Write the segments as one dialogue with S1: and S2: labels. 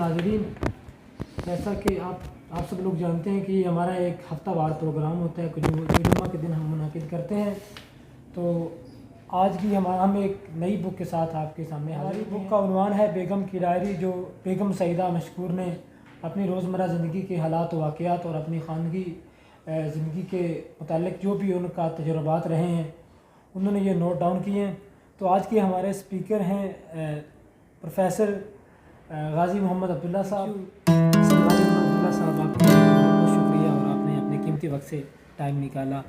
S1: ناظرین، جیسا کہ آپ سب لوگ جانتے ہیں کہ یہ ہمارا ایک ہفتہ وار پروگرام ہوتا ہے جو جمعہ کے دن ہم منعقد کرتے ہیں. تو آج بھی ہم ایک نئی بک کے ساتھ آپ کے سامنے ہماری بک کا عنوان ہے بیگم کی ڈائری، جو بیگم سعیدہ مشکور نے اپنی روزمرہ زندگی کے حالات و واقعات اور اپنی خاندگی زندگی کے متعلق جو بھی ان کا تجربات رہے ہیں انہوں نے یہ نوٹ ڈاؤن کیے ہیں. تو آج کے ہمارے اسپیکر ہیں پروفیسر غازی محمد عبداللہ صاحب. غازی محمد عبداللہ صاحب، آپ کا بہت بہت شکریہ اور آپ نے اپنے قیمتی وقت سے ٹائم نکالا.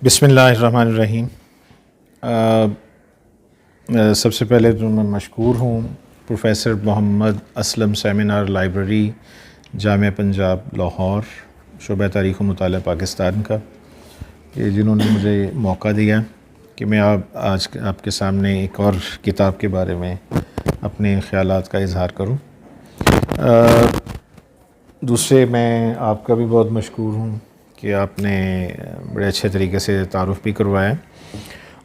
S2: بسم اللہ الرحمن الرحیم. سب سے پہلے تو میں مشکور ہوں پروفیسر محمد اسلم سیمینار لائبریری جامعہ پنجاب لاہور شعبہ تاریخ و مطالعہ پاکستان کا، کہ جنہوں نے مجھے موقع دیا کہ میں آج آپ کے سامنے ایک اور کتاب کے بارے میں اپنے خیالات کا اظہار کروں. دوسرے میں آپ کا بھی بہت مشکور ہوں کہ آپ نے بڑے اچھے طریقے سے تعارف بھی کروایا،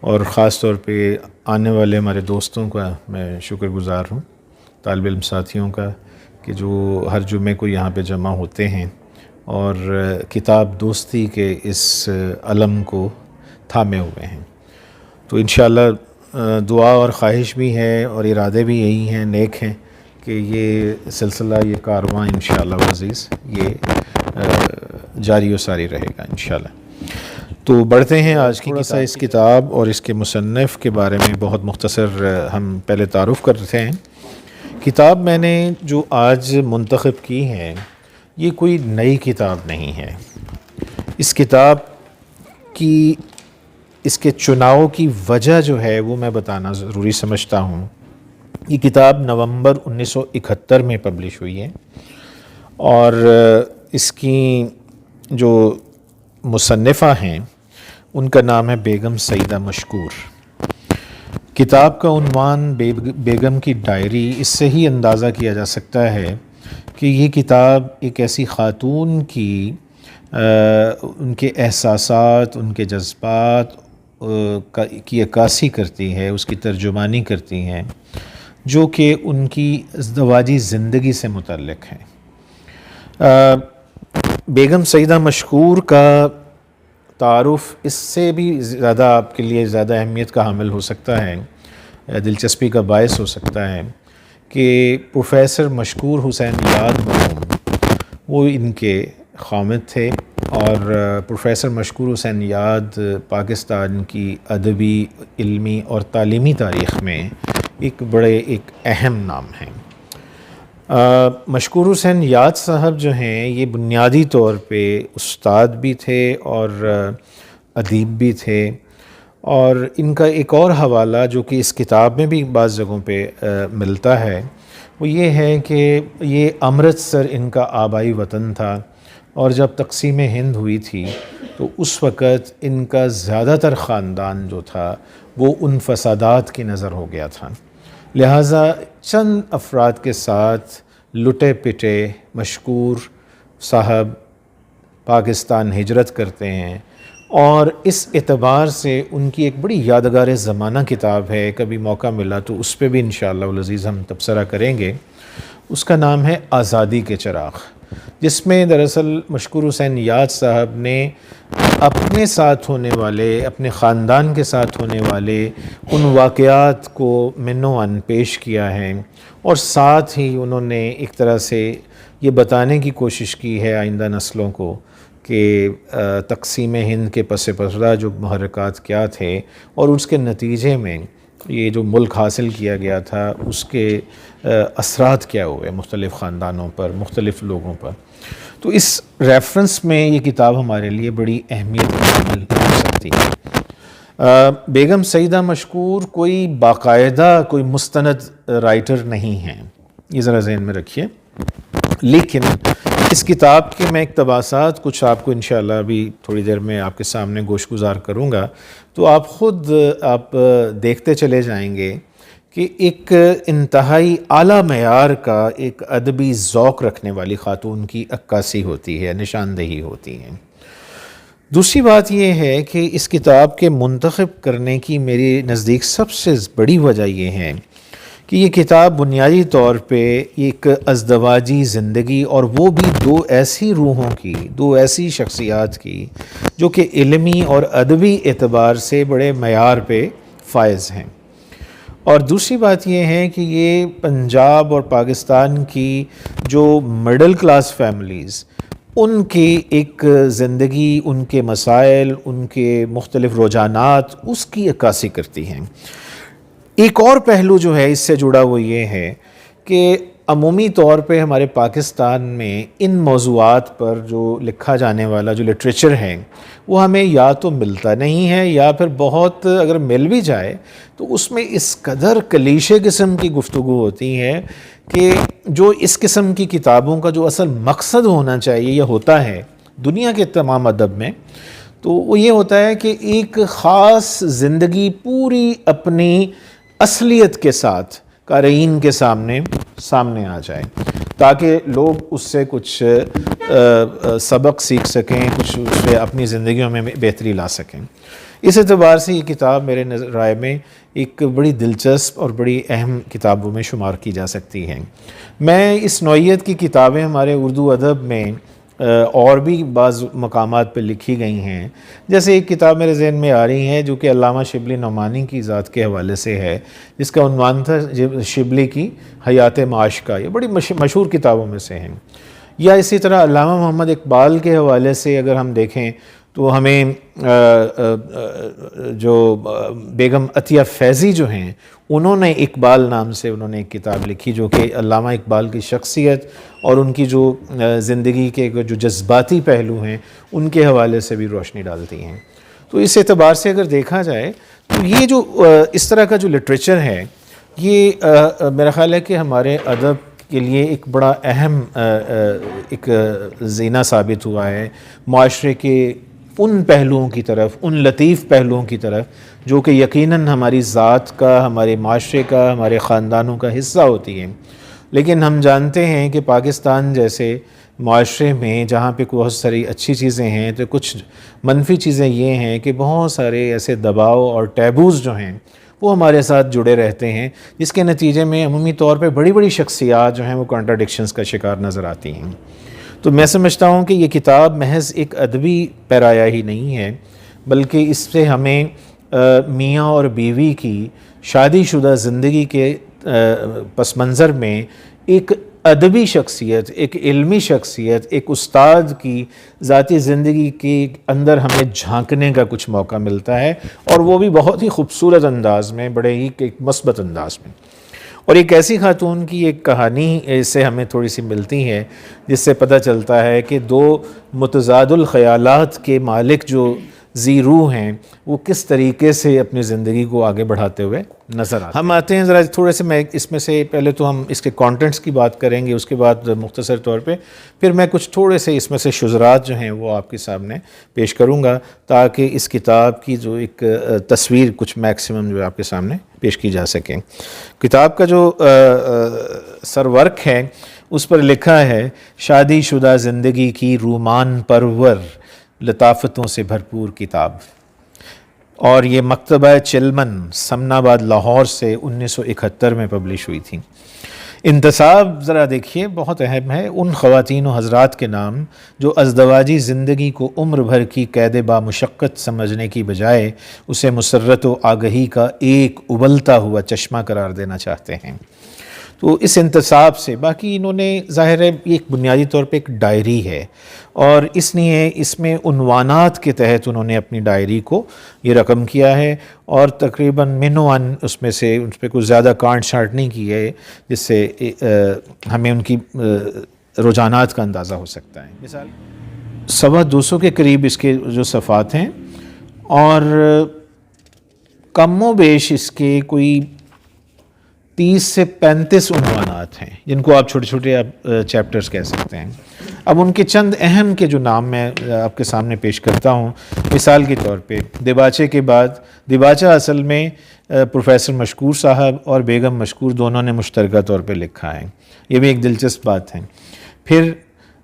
S2: اور خاص طور پہ آنے والے ہمارے دوستوں کا میں شکر گزار ہوں، طالب علم ساتھیوں کا، کہ جو ہر جمعے کو یہاں پہ جمع ہوتے ہیں اور کتاب دوستی کے اس علم کو تھامے ہوئے ہیں. تو انشاءاللہ دعا اور خواہش بھی ہے اور ارادے بھی یہی ہیں، نیک ہیں، کہ یہ سلسلہ، یہ کارواں انشاءاللہ عزیز یہ جاری و ساری رہے گا انشاءاللہ. تو بڑھتے ہیں آج کی قصہ اس کتاب اور اس کے مصنف کے بارے میں بہت مختصر ہم پہلے تعارف کرتے ہیں. کتاب میں نے جو آج منتخب کی ہے یہ کوئی نئی کتاب نہیں ہے. اس کتاب کی اس کے چناؤ کی وجہ جو ہے وہ میں بتانا ضروری سمجھتا ہوں. یہ کتاب نومبر 1971 میں پبلش ہوئی ہے، اور اس کی جو مصنفہ ہیں ان کا نام ہے بیگم سعیدہ مشکور. کتاب کا عنوان بیگم کی ڈائری، اس سے ہی اندازہ کیا جا سکتا ہے کہ یہ کتاب ایک ایسی خاتون کی ان کے احساسات، ان کے جذبات کی عکاسی کرتی ہے، اس کی ترجمانی کرتی ہیں، جو کہ ان کی ازدواجی زندگی سے متعلق ہیں. بیگم سعیدہ مشکور کا تعارف اس سے بھی زیادہ آپ کے لیے زیادہ اہمیت کا حامل ہو سکتا ہے، دلچسپی کا باعث ہو سکتا ہے، کہ پروفیسر مشکور حسین یاد مرحوم وہ ان کے خامد تھے، اور پروفیسر مشکور حسین یاد پاکستان کی ادبی، علمی اور تعلیمی تاریخ میں ایک اہم نام ہیں. مشکور حسین یاد صاحب جو ہیں یہ بنیادی طور پہ استاد بھی تھے اور ادیب بھی تھے، اور ان کا ایک اور حوالہ جو کہ اس کتاب میں بھی بعض جگہوں پہ ملتا ہے وہ یہ ہے کہ یہ امرتسر ان کا آبائی وطن تھا، اور جب تقسیم ہند ہوئی تھی تو اس وقت ان کا زیادہ تر خاندان جو تھا وہ ان فسادات کی نظر ہو گیا تھا. لہٰذا چند افراد کے ساتھ لٹے پٹے مشکور صاحب پاکستان ہجرت کرتے ہیں، اور اس اعتبار سے ان کی ایک بڑی یادگار زمانہ کتاب ہے، کبھی موقع ملا تو اس پہ بھی انشاءاللہ العزیز ہم تبصرہ کریں گے. اس کا نام ہے آزادی کے چراغ، جس میں دراصل مشکور حسین یاد صاحب نے اپنے ساتھ ہونے والے، اپنے خاندان کے ساتھ ہونے والے ان واقعات کو منوان پیش کیا ہے، اور ساتھ ہی انہوں نے ایک طرح سے یہ بتانے کی کوشش کی ہے آئندہ نسلوں کو کہ تقسیم ہند کے پس پردہ جو محرکات کیا تھے اور اس کے نتیجے میں یہ جو ملک حاصل کیا گیا تھا اس کے اثرات کیا ہوئے مختلف خاندانوں پر، مختلف لوگوں پر. تو اس ریفرنس میں یہ کتاب ہمارے لیے بڑی اہمیت حامل ہو سکتی ہے. بیگم سعیدہ مشکور کوئی باقاعدہ کوئی مستند رائٹر نہیں ہیں، یہ ذرا ذہن میں رکھیے، لیکن اس کتاب کے میں اقتباسات کچھ آپ کو انشاءاللہ ابھی تھوڑی دیر میں آپ کے سامنے گوش گزار کروں گا، تو آپ خود دیکھتے چلے جائیں گے کہ ایک انتہائی اعلیٰ معیار کا ایک ادبی ذوق رکھنے والی خاتون کی عکاسی ہوتی ہے، نشاندہی ہوتی ہے. دوسری بات یہ ہے کہ اس کتاب کے منتخب کرنے کی میری نزدیک سب سے بڑی وجہ یہ ہے کہ یہ کتاب بنیادی طور پہ ایک ازدواجی زندگی، اور وہ بھی دو ایسی روحوں کی، دو ایسی شخصیات کی جو کہ علمی اور ادبی اعتبار سے بڑے معیار پہ فائز ہیں۔ اور دوسری بات یہ ہے کہ یہ پنجاب اور پاکستان کی جو مڈل کلاس فیملیز، ان کی ایک زندگی، ان کے مسائل، ان کے مختلف رجحانات، اس کی عکاسی کرتی ہیں۔ ایک اور پہلو جو ہے اس سے جڑا وہ یہ ہے کہ عمومی طور پہ ہمارے پاکستان میں ان موضوعات پر جو لکھا جانے والا جو لٹریچر ہے وہ ہمیں یا تو ملتا نہیں ہے، یا پھر بہت اگر مل بھی جائے تو اس میں اس قدر کلیشے قسم کی گفتگو ہوتی ہے کہ جو اس قسم کی کتابوں کا جو اصل مقصد ہونا چاہیے یا ہوتا ہے دنیا کے تمام ادب میں، تو وہ یہ ہوتا ہے کہ ایک خاص زندگی پوری اپنی اصلیت کے ساتھ قارئین کے سامنے آ جائے، تاکہ لوگ اس سے کچھ سبق سیکھ سکیں، کچھ اس سے اپنی زندگیوں میں بہتری لا سکیں۔ اس اعتبار سے یہ کتاب میرے رائے میں ایک بڑی دلچسپ اور بڑی اہم کتابوں میں شمار کی جا سکتی ہے۔ میں اس نوعیت کی کتابیں ہمارے اردو ادب میں اور بھی بعض مقامات پہ لکھی گئی ہیں، جیسے ایک کتاب میرے ذہن میں آ رہی ہے جو کہ علامہ شبلی نعمانی کی ذات کے حوالے سے ہے، جس کا عنوان تھا شبلی کی حیات معاشقہ۔ یہ بڑی مشہور کتابوں میں سے ہیں۔ یا اسی طرح علامہ محمد اقبال کے حوالے سے اگر ہم دیکھیں تو ہمیں جو بیگم عطیہ فیضی جو ہیں، انہوں نے اقبال نام سے انہوں نے ایک کتاب لکھی جو کہ علامہ اقبال کی شخصیت اور ان کی جو زندگی کے جو جذباتی پہلو ہیں ان کے حوالے سے بھی روشنی ڈالتی ہیں۔ تو اس اعتبار سے اگر دیکھا جائے تو یہ جو اس طرح کا جو لٹریچر ہے، یہ میرا خیال ہے کہ ہمارے ادب کے لیے ایک بڑا اہم ایک زینہ ثابت ہوا ہے معاشرے کے ان پہلوؤں کی طرف، ان لطیف پہلوؤں کی طرف جو کہ یقیناً ہماری ذات کا، ہمارے معاشرے کا، ہمارے خاندانوں کا حصہ ہوتی ہیں۔ لیکن ہم جانتے ہیں کہ پاکستان جیسے معاشرے میں جہاں پہ بہت ساری اچھی چیزیں ہیں تو کچھ منفی چیزیں یہ ہیں کہ بہت سارے ایسے دباؤ اور ٹیبوز جو ہیں وہ ہمارے ساتھ جڑے رہتے ہیں، جس کے نتیجے میں عمومی طور پہ بڑی بڑی شخصیات جو ہیں وہ کانٹراڈکشنز کا شکار نظر آتی ہیں۔ تو میں سمجھتا ہوں کہ یہ کتاب محض ایک ادبی پیرایا ہی نہیں ہے، بلکہ اس سے ہمیں میاں اور بیوی کی شادی شدہ زندگی کے پس منظر میں ایک ادبی شخصیت، ایک علمی شخصیت، ایک استاد کی ذاتی زندگی کے اندر ہمیں جھانکنے کا کچھ موقع ملتا ہے، اور وہ بھی بہت ہی خوبصورت انداز میں، بڑے ہی ایک مثبت انداز میں۔ اور ایک ایسی خاتون کی ایک کہانی اس سے ہمیں تھوڑی سی ملتی ہے جس سے پتہ چلتا ہے کہ دو متضاد الخیالات کے مالک جو ذی روح ہیں وہ کس طریقے سے اپنی زندگی کو آگے بڑھاتے ہوئے نظر آتے ہیں۔ ہم آتے ہیں ذرا تھوڑے سے، میں اس میں سے پہلے تو ہم اس کے کانٹینٹس کی بات کریں گے، اس کے بعد مختصر طور پہ پھر میں کچھ تھوڑے سے اس میں سے شذرات جو ہیں وہ آپ کے سامنے پیش کروں گا، تاکہ اس کتاب کی جو ایک تصویر کچھ میکسیمم جو آپ کے سامنے پیش کی جا سکے۔ کتاب کا جو سرورق ہے اس پر لکھا ہے شادی شدہ زندگی کی رومان پرور لطافتوں سے بھرپور کتاب، اور یہ مکتبہ چلمن سمن آباد لاہور سے 1971 میں پبلش ہوئی تھی۔ انتصاب ذرا دیکھیے بہت اہم ہے، ان خواتین و حضرات کے نام جو ازدواجی زندگی کو عمر بھر کی قید با مشقت سمجھنے کی بجائے اسے مسرت و آگہی کا ایک ابلتا ہوا چشمہ قرار دینا چاہتے ہیں۔ تو اس انتصاب سے باقی انہوں نے ظاہر ہے ایک بنیادی طور پہ ایک ڈائری ہے، اور اس لیے اس میں عنوانات کے تحت انہوں نے اپنی ڈائری کو یہ رقم کیا ہے، اور تقریباً منوان اس میں سے اس پہ کچھ زیادہ کانٹ شارٹ نہیں کی ہے جس سے ہمیں ان کی رجحانات کا اندازہ ہو سکتا ہے۔ مثال 250 کے قریب اس کے جو صفحات ہیں، اور کم و بیش اس کے کوئی 30 سے 35 عنوانات ہیں جن کو آپ چھوٹے چھوٹے چیپٹرز کہہ سکتے ہیں۔ اب ان کے چند اہم کے جو نام میں آپ کے سامنے پیش کرتا ہوں، مثال کے طور پہ دیباچے کے بعد، دیباچہ اصل میں پروفیسر مشکور صاحب اور بیگم مشکور دونوں نے مشترکہ طور پہ لکھا ہے، یہ بھی ایک دلچسپ بات ہے۔ پھر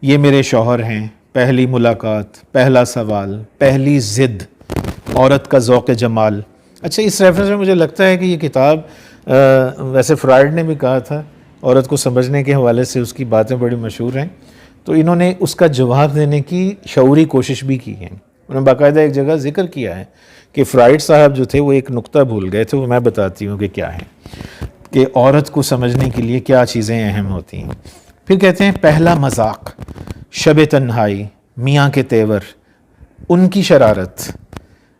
S2: یہ میرے شوہر ہیں، پہلی ملاقات، پہلا سوال، پہلی ضد، عورت کا ذوق جمال. اچھا اس ریفرنس میں مجھے لگتا ہے کہ یہ کتاب ویسے فرائڈ نے بھی کہا تھا عورت کو سمجھنے کے حوالے سے اس کی باتیں بڑی مشہور ہیں، تو انہوں نے اس کا جواب دینے کی شعوری کوشش بھی کی ہے. انہوں نے باقاعدہ ایک جگہ ذکر کیا ہے کہ فرائڈ صاحب جو تھے وہ ایک نقطہ بھول گئے تھے، وہ میں بتاتی ہوں کہ کیا ہے، کہ عورت کو سمجھنے کے لیے کیا چیزیں اہم ہوتی ہیں. پھر کہتے ہیں پہلا مذاق، شب تنہائی، میاں کے تیور، ان کی شرارت،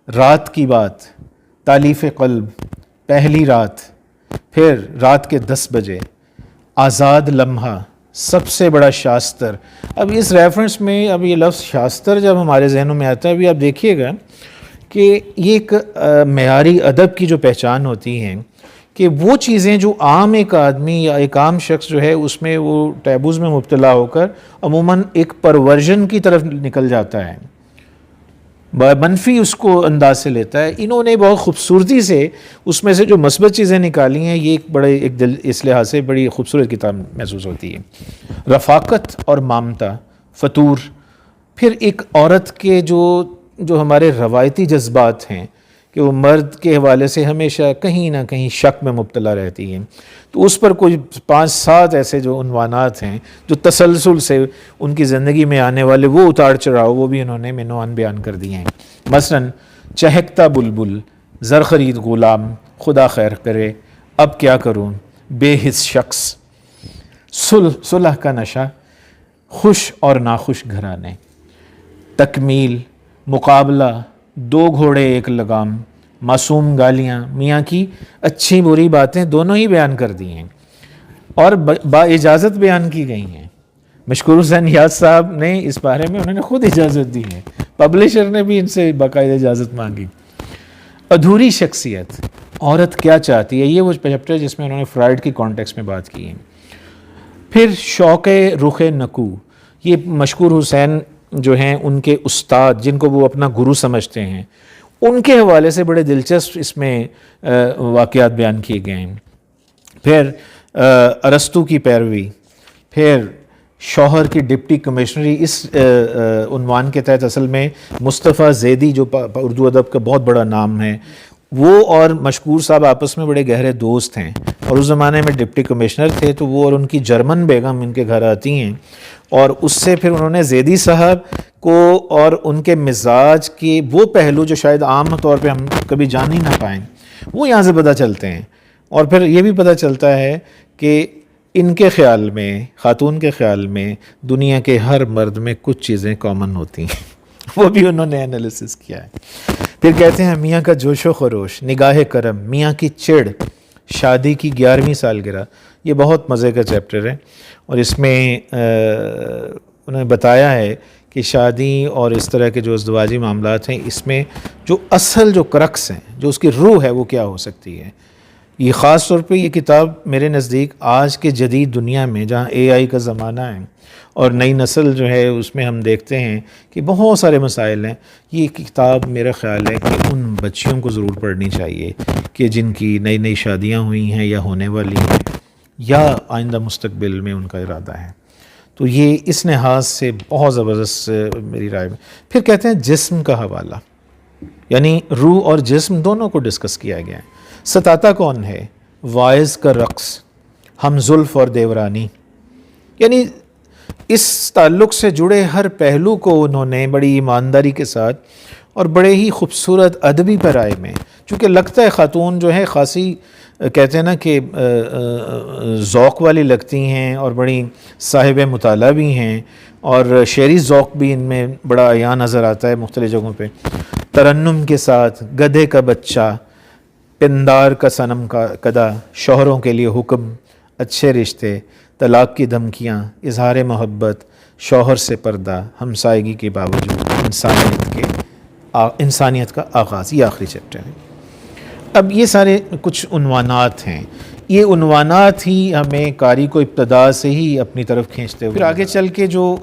S2: رات کی بات، تالیف قلب، پہلی رات، پھر رات کے 10 بجے، آزاد لمحہ، سب سے بڑا شاستر. اب اس ریفرنس میں اب یہ لفظ شاستر جب ہمارے ذہنوں میں آتا ہے، ابھی آپ دیکھیے گا کہ یہ ایک معیاری ادب کی جو پہچان ہوتی ہے کہ وہ چیزیں جو عام ایک آدمی یا ایک عام شخص جو ہے اس میں وہ ٹیبوز میں مبتلا ہو کر عموماً ایک پرورژن کی طرف نکل جاتا ہے، منفی اس کو انداز سے لیتا ہے. انہوں نے بہت خوبصورتی سے اس میں سے جو مثبت چیزیں نکالی ہیں، یہ ایک بڑے ایک دل اس لحاظ سے بڑی خوبصورت کتاب محسوس ہوتی ہے. رفاقت اور مامتا، فطور، پھر ایک عورت کے جو ہمارے روایتی جذبات ہیں کہ وہ مرد کے حوالے سے ہمیشہ کہیں نہ کہیں شک میں مبتلا رہتی ہیں، تو اس پر کوئی 5-7 ایسے جو عنوانات ہیں جو تسلسل سے ان کی زندگی میں آنے والے وہ اتار چڑھاؤ وہ بھی انہوں نے عنوان بیان کر دیے ہیں. مثلاً چہکتا بلبل، زر خرید غلام، خدا خیر کرے، اب کیا کروں، بے حس شخص، صلح کا نشہ، خوش اور ناخوش گھرانے، تکمیل، مقابلہ، 2 گھوڑے ایک لگام، معصوم گالیاں، میاں کی اچھی بری باتیں دونوں ہی بیان کر دی ہیں اور با اجازت بیان کی گئی ہیں. مشکور حسین یاد صاحب نے اس بارے میں انہوں نے خود اجازت دی ہے، پبلشر نے بھی ان سے باقاعدہ اجازت مانگی. ادھوری شخصیت، عورت کیا چاہتی ہے، یہ وہ چیپٹر جس میں انہوں نے فرائڈ کی کانٹیکس میں بات کی ہے. پھر شوق رخ نکو، یہ مشکور حسین جو ہیں ان کے استاد جن کو وہ اپنا گرو سمجھتے ہیں، ان کے حوالے سے بڑے دلچسپ اس میں واقعات بیان کیے گئے ہیں. پھر ارسطو کی پیروی، پھر شوہر کی ڈپٹی کمشنری، اس عنوان کے تحت اصل میں مصطفیٰ زیدی جو اردو ادب کا بہت بڑا نام ہے، وہ اور مشکور صاحب آپس میں بڑے گہرے دوست ہیں اور اس زمانے میں ڈپٹی کمشنر تھے، تو وہ اور ان کی جرمن بیگم ان کے گھر آتی ہیں اور اس سے پھر انہوں نے زیدی صاحب کو اور ان کے مزاج کے وہ پہلو جو شاید عام طور پہ ہم کبھی جان ہی نہ پائیں وہ یہاں سے پتہ چلتے ہیں. اور پھر یہ بھی پتہ چلتا ہے کہ ان کے خیال میں، خاتون کے خیال میں، دنیا کے ہر مرد میں کچھ چیزیں کامن ہوتی ہیں، وہ بھی انہوں نے انالیسس کیا ہے. پھر کہتے ہیں میاں کا جوش و خروش، نگاہ کرم، میاں کی چڑ، شادی کی 11ویں سالگرہ. یہ بہت مزے کا چیپٹر ہے اور اس میں انہوں نے بتایا ہے کہ شادی اور اس طرح کے جو ازدواجی معاملات ہیں، اس میں جو اصل جو کرکس ہیں، جو اس کی روح ہے، وہ کیا ہو سکتی ہے. یہ خاص طور پہ یہ کتاب میرے نزدیک آج کے جدید دنیا میں جہاں AI کا زمانہ ہے اور نئی نسل جو ہے اس میں ہم دیکھتے ہیں کہ بہت سارے مسائل ہیں، یہ کتاب میرا خیال ہے کہ ان بچیوں کو ضرور پڑھنی چاہیے کہ جن کی نئی شادیاں ہوئی ہیں یا ہونے والی ہیں یا آئندہ مستقبل میں ان کا ارادہ ہے. تو یہ اس لحاظ سے بہت زبردست میری رائے میں. پھر کہتے ہیں جسم کا حوالہ، یعنی روح اور جسم دونوں کو ڈسکس کیا گیا ہے. ستاتا کون ہے، واعظ کا رقص، ہم زلف اور دیورانی، یعنی اس تعلق سے جڑے ہر پہلو کو انہوں نے بڑی ایمانداری کے ساتھ اور بڑے ہی خوبصورت ادبی پیرائے میں، چونکہ لگتا ہے خاتون جو ہے خاصی کہتے ہیں نا کہ ذوق والی لگتی ہیں اور بڑی صاحب مطالعہ بھی ہیں اور شعری ذوق بھی ان میں بڑا عیاں نظر آتا ہے مختلف جگہوں پہ. ترنم کے ساتھ، گدھے کا بچہ، پندار کا صنم کا کدا، شوہروں کے لیے حکم، اچھے رشتے، طلاق کی دھمکیاں، اظہار محبت، شوہر سے پردہ، ہمسائیگی کے باوجود، انسانیت کا آغاز. یہ آخری چیپٹر ہے. اب یہ سارے کچھ عنوانات ہیں، یہ عنوانات ہی ہمیں قاری کو ابتدا سے ہی اپنی طرف کھینچتے ہوئے، پھر آگے چل کے جو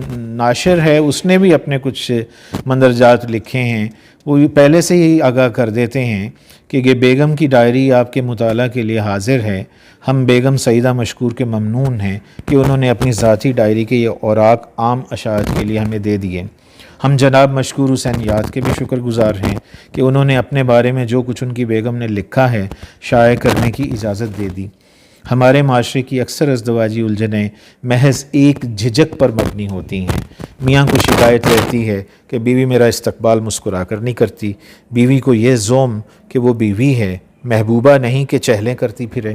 S2: ناشر ہے اس نے بھی اپنے کچھ مندرجات لکھے ہیں. وہ پہلے سے ہی آگاہ کر دیتے ہیں کہ یہ بیگم کی ڈائری آپ کے مطالعہ کے لیے حاضر ہے. ہم بیگم سعیدہ مشکور کے ممنون ہیں کہ انہوں نے اپنی ذاتی ڈائری کے یہ اوراق عام اشاعت کے لیے ہمیں دے دیے. ہم جناب مشکور حسین یاد کے بھی شکر گزار ہیں کہ انہوں نے اپنے بارے میں جو کچھ ان کی بیگم نے لکھا ہے شائع کرنے کی اجازت دے دی. ہمارے معاشرے کی اکثر ازدواجی الجھنیں محض ایک جھجک پر مبنی ہوتی ہیں. میاں کو شکایت رہتی ہے کہ بیوی میرا استقبال مسکرا کر نہیں کرتی، بیوی کو یہ زوم کہ وہ بیوی ہے، محبوبہ نہیں کہ چہلیں کرتی پھرے.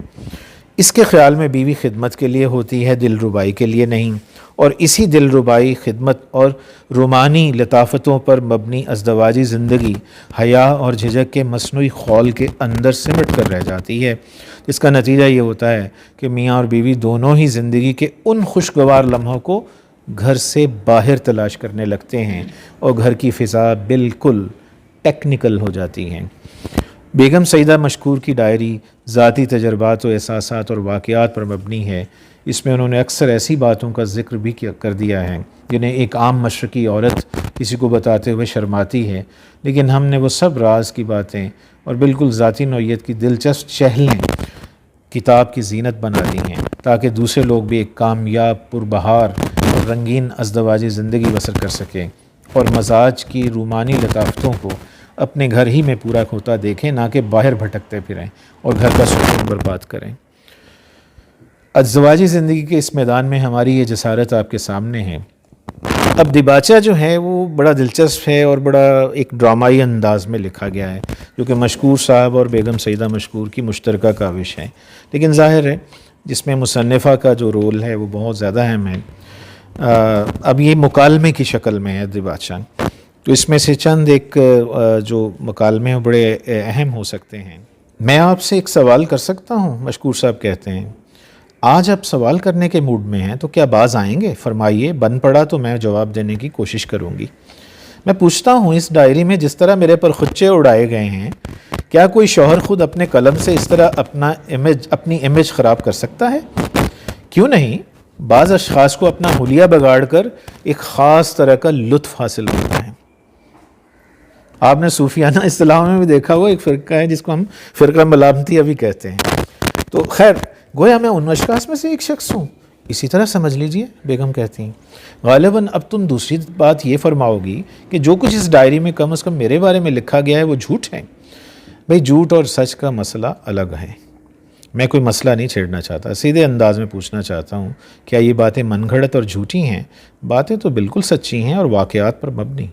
S2: اس کے خیال میں بیوی خدمت کے لیے ہوتی ہے، دل ربائی کے لیے نہیں، اور اسی دل ربائی، خدمت اور رومانی لطافتوں پر مبنی ازدواجی زندگی حیا اور جھجک کے مصنوعی خول کے اندر سمٹ کر رہ جاتی ہے، جس کا نتیجہ یہ ہوتا ہے کہ میاں اور بیوی دونوں ہی زندگی کے ان خوشگوار لمحوں کو گھر سے باہر تلاش کرنے لگتے ہیں اور گھر کی فضا بالکل ٹیکنیکل ہو جاتی ہیں. بیگم سعیدہ مشکور کی ڈائری ذاتی تجربات و احساسات اور واقعات پر مبنی ہے. اس میں انہوں نے اکثر ایسی باتوں کا ذکر بھی کر دیا ہے جنہیں ایک عام مشرقی عورت کسی کو بتاتے ہوئے شرماتی ہے، لیکن ہم نے وہ سب راز کی باتیں اور بالکل ذاتی نوعیت کی دلچسپ چہلیں کتاب کی زینت بنا دی ہیں تاکہ دوسرے لوگ بھی ایک کامیاب، پربہار اور رنگین ازدواجی زندگی بسر کر سکیں اور مزاج کی رومانی لطافتوں کو اپنے گھر ہی میں پورا ہوتا دیکھیں، نہ کہ باہر بھٹکتے پھریں اور گھر کا سکون برباد کریں. ازدواجی زندگی کے اس میدان میں ہماری یہ جسارت آپ کے سامنے ہے. اب دیباچہ جو ہے وہ بڑا دلچسپ ہے اور بڑا ایک ڈرامائی انداز میں لکھا گیا ہے، جو کہ مشکور صاحب اور بیگم سعیدہ مشکور کی مشترکہ کاوش ہے، لیکن ظاہر ہے جس میں مصنفہ کا جو رول ہے وہ بہت زیادہ اہم ہے. اب یہ مکالمے کی شکل میں ہے دیباچہ، تو اس میں سے چند ایک جو مکالمے ہیں بڑے اہم ہو سکتے ہیں. میں آپ سے ایک سوال کر سکتا ہوں؟ مشکور صاحب کہتے ہیں. آج آپ سوال کرنے کے موڈ میں ہیں تو کیا باز آئیں گے؟ فرمائیے، بن پڑا تو میں جواب دینے کی کوشش کروں گی. میں پوچھتا ہوں، اس ڈائری میں جس طرح میرے پر خدچے اڑائے گئے ہیں، کیا کوئی شوہر خود اپنے قلم سے اس طرح اپنی امیج خراب کر سکتا ہے؟ کیوں نہیں؟ بعض اشخاص کو اپنا حلیہ بگاڑ کر ایک خاص طرح کا لطف حاصل ہوتا ہے. آپ نے صوفیانہ اصطلاح میں بھی دیکھا ہوا ایک فرقہ ہے جس کو ہم فرقہ ملامتی ابھی کہتے ہیں. تو خیر، گویا میں ان اشخاص میں سے ایک شخص ہوں، اسی طرح سمجھ لیجئے. بیگم کہتی ہیں، غالباً اب تم دوسری بات یہ فرماؤ گی کہ جو کچھ اس ڈائری میں کم از کم میرے بارے میں لکھا گیا ہے وہ جھوٹ ہے. بھئی جھوٹ اور سچ کا مسئلہ الگ ہے. میں کوئی مسئلہ نہیں چھیڑنا چاہتا، سیدھے انداز میں پوچھنا چاہتا ہوں، کیا یہ باتیں من گھڑت اور جھوٹی ہیں؟ باتیں تو بالکل سچی ہیں اور واقعات پر مبنی.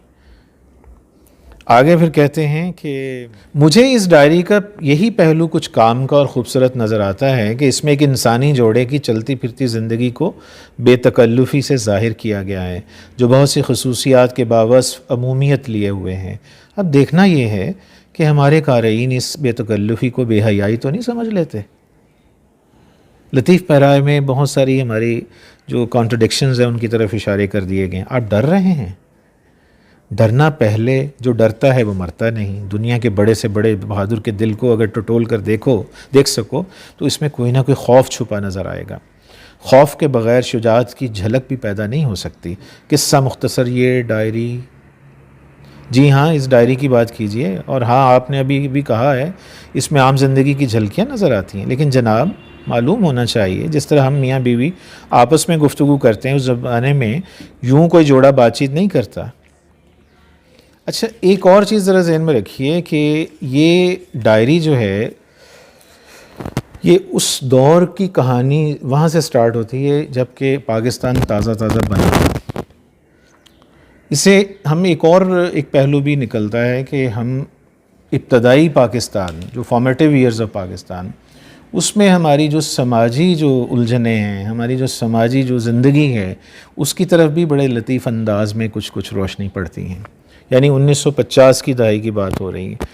S2: آگے پھر کہتے ہیں کہ مجھے اس ڈائری کا یہی پہلو کچھ کام کا اور خوبصورت نظر آتا ہے کہ اس میں ایک انسانی جوڑے کی چلتی پھرتی زندگی کو بے تکلفی سے ظاہر کیا گیا ہے، جو بہت سی خصوصیات کے باوصف عمومیت لیے ہوئے ہیں. اب دیکھنا یہ ہے کہ ہمارے قارئین اس بے تکلفی کو بے حیائی تو نہیں سمجھ لیتے. لطیف پیرائے میں بہت ساری ہماری جو کانٹرڈکشنز ہیں ان کی طرف اشارے کر دیے گئے ہیں. آپ ڈر رہے ہیں؟ ڈرنا پہلے، جو ڈرتا ہے وہ مرتا نہیں. دنیا کے بڑے سے بڑے بہادر کے دل کو اگر ٹٹول کر دیکھ سکو تو اس میں کوئی نہ کوئی خوف چھپا نظر آئے گا. خوف کے بغیر شجاعت کی جھلک بھی پیدا نہیں ہو سکتی. قصہ مختصر یہ ڈائری. جی ہاں، اس ڈائری کی بات کیجئے. اور ہاں، آپ نے ابھی بھی کہا ہے اس میں عام زندگی کی جھلکیاں نظر آتی ہیں، لیکن جناب معلوم ہونا چاہیے جس طرح ہم میاں بیوی آپس میں گفتگو کرتے ہیں اس زمانے میں یوں کوئی جوڑا بات چیت نہیں کرتا. اچھا، ایک اور چیز ذرا ذہن میں رکھیے کہ یہ ڈائری جو ہے یہ اس دور کی کہانی وہاں سے سٹارٹ ہوتی ہے جب کہ پاکستان تازہ بنا. اسے ہم ایک پہلو بھی نکلتا ہے کہ ہم ابتدائی پاکستان، جو فارمیٹیو ایئرز آف پاکستان، اس میں ہماری جو سماجی جو الجھنیں ہیں، ہماری جو سماجی جو زندگی ہے، اس کی طرف بھی بڑے لطیف انداز میں کچھ روشنی پڑتی ہیں. یعنی 1950 کی دہائی کی بات ہو رہی ہے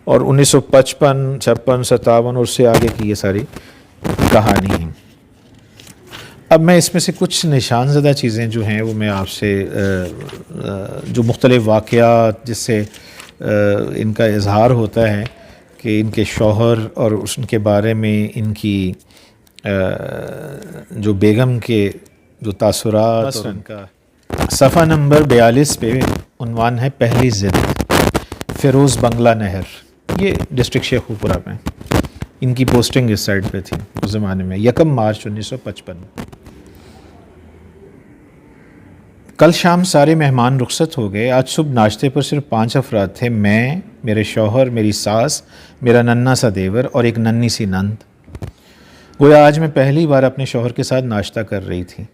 S2: اور 1955، 56، 57 اور اس سے آگے کی یہ ساری کہانی ہیں. اب میں اس میں سے کچھ نشان زدہ چیزیں جو ہیں وہ میں آپ سے جو مختلف واقعات جس سے ان کا اظہار ہوتا ہے کہ ان کے شوہر اور ان کے بارے میں ان کی جو بیگم کے جو تاثرات اور ان کا صفحہ نمبر 42 پہ عنوان ہے پہلی ضد. فیروز بنگلہ نہر، یہ ڈسٹرکٹ شیخو پورہ میں، ان کی پوسٹنگ اس سائڈ پہ تھی اس زمانے میں، 1 مارچ 1955۔ کل شام سارے مہمان رخصت ہو گئے۔ آج صبح ناشتے پر صرف 5 افراد تھے، میں، میرے شوہر، میری ساس، میرا ننھا سا دیور اور ایک ننھی سی نند۔ گویا آج میں پہلی بار اپنے شوہر کے ساتھ ناشتہ کر رہی تھی۔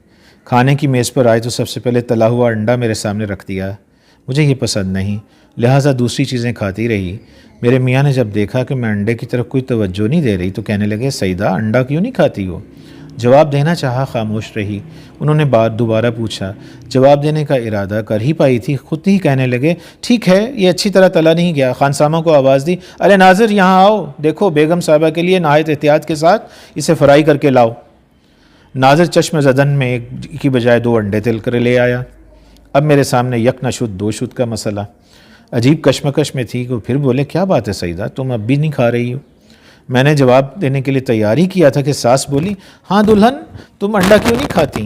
S2: کھانے کی میز پر آئے تو سب سے پہلے تلا ہوا انڈا میرے سامنے رکھ دیا۔ مجھے یہ پسند نہیں، لہٰذا دوسری چیزیں کھاتی رہی۔ میرے میاں نے جب دیکھا کہ میں انڈے کی طرف کوئی توجہ نہیں دے رہی تو کہنے لگے، سعیدہ انڈا کیوں نہیں کھاتی ہو؟ جواب دینا چاہا، خاموش رہی۔ انہوں نے بات دوبارہ پوچھا، جواب دینے کا ارادہ کر ہی پائی تھی، خود ہی کہنے لگے، ٹھیک ہے، یہ اچھی طرح تلا نہیں گیا۔ خانسامہ کو آواز دی، ارے ناظر یہاں آؤ، دیکھو بیگم صاحبہ کے لیے نہایت احتیاط کے ساتھ اسے فرائی کر کے لاؤ۔ ناظر چشم زدن میں ایک کی بجائے 2 انڈے تل کر لے آیا۔ اب میرے سامنے یک نہ شد 2 شد کا مسئلہ۔ عجیب کشمکش میں تھی کہ پھر بولے، کیا بات ہے سعیدہ، تم اب بھی نہیں کھا رہی ہو؟ میں نے جواب دینے کے لیے تیاری کیا تھا کہ ساس بولی، ہاں دلہن تم انڈا کیوں نہیں کھاتی؟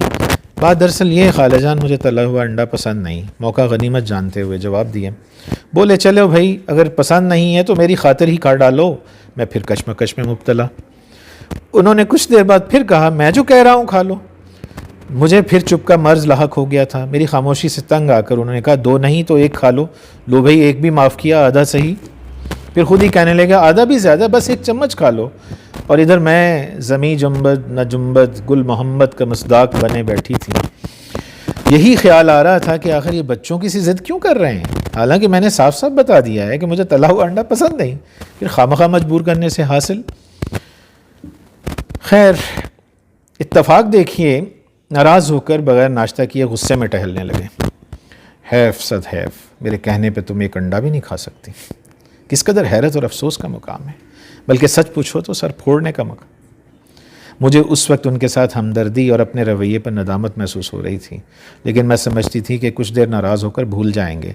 S2: بات دراصل یہ خالہ جان، مجھے تلا ہوا انڈا پسند نہیں۔ موقع غنیمت جانتے ہوئے جواب دیے۔ بولے، چلو بھائی، اگر پسند نہیں ہے تو میری خاطر ہی کھا ڈالو۔ میں پھر کشمکش میں مبتلا۔ انہوں نے کچھ دیر بعد پھر کہا، میں جو کہہ رہا ہوں کھا لو۔ مجھے پھر چپ کا مرض لاحق ہو گیا تھا۔ میری خاموشی سے تنگ آ کر انہوں نے کہا، 2 نہیں تو 1 کھا لو۔ لو بھائی، 1 بھی معاف کیا، آدھا صحیح۔ پھر خود ہی کہنے لگا، آدھا بھی زیادہ، بس 1 چمچ کھا لو۔ اور ادھر میں زمیں جنبد نہ جنبد گل محمد کا مصداق بنے بیٹھی تھی۔ یہی خیال آ رہا تھا کہ آخر یہ بچوں کی سی ضد کیوں کر رہے ہیں، حالانکہ میں نے صاف صاف بتا دیا ہے کہ مجھے تلا ہوا انڈا پسند نہیں، پھر خامخواہ مجبور کرنے سے حاصل۔ خیر، اتفاق دیکھیے، ناراض ہو کر بغیر ناشتہ کیے غصے میں ٹہلنے لگے۔ حیف صد حیف، میرے کہنے پہ تم 1 انڈا بھی نہیں کھا سکتی۔ کس قدر حیرت اور افسوس کا مقام ہے، بلکہ سچ پوچھو تو سر پھوڑنے کا مقام۔ مجھے اس وقت ان کے ساتھ ہمدردی اور اپنے رویے پر ندامت محسوس ہو رہی تھی، لیکن میں سمجھتی تھی کہ کچھ دیر ناراض ہو کر بھول جائیں گے،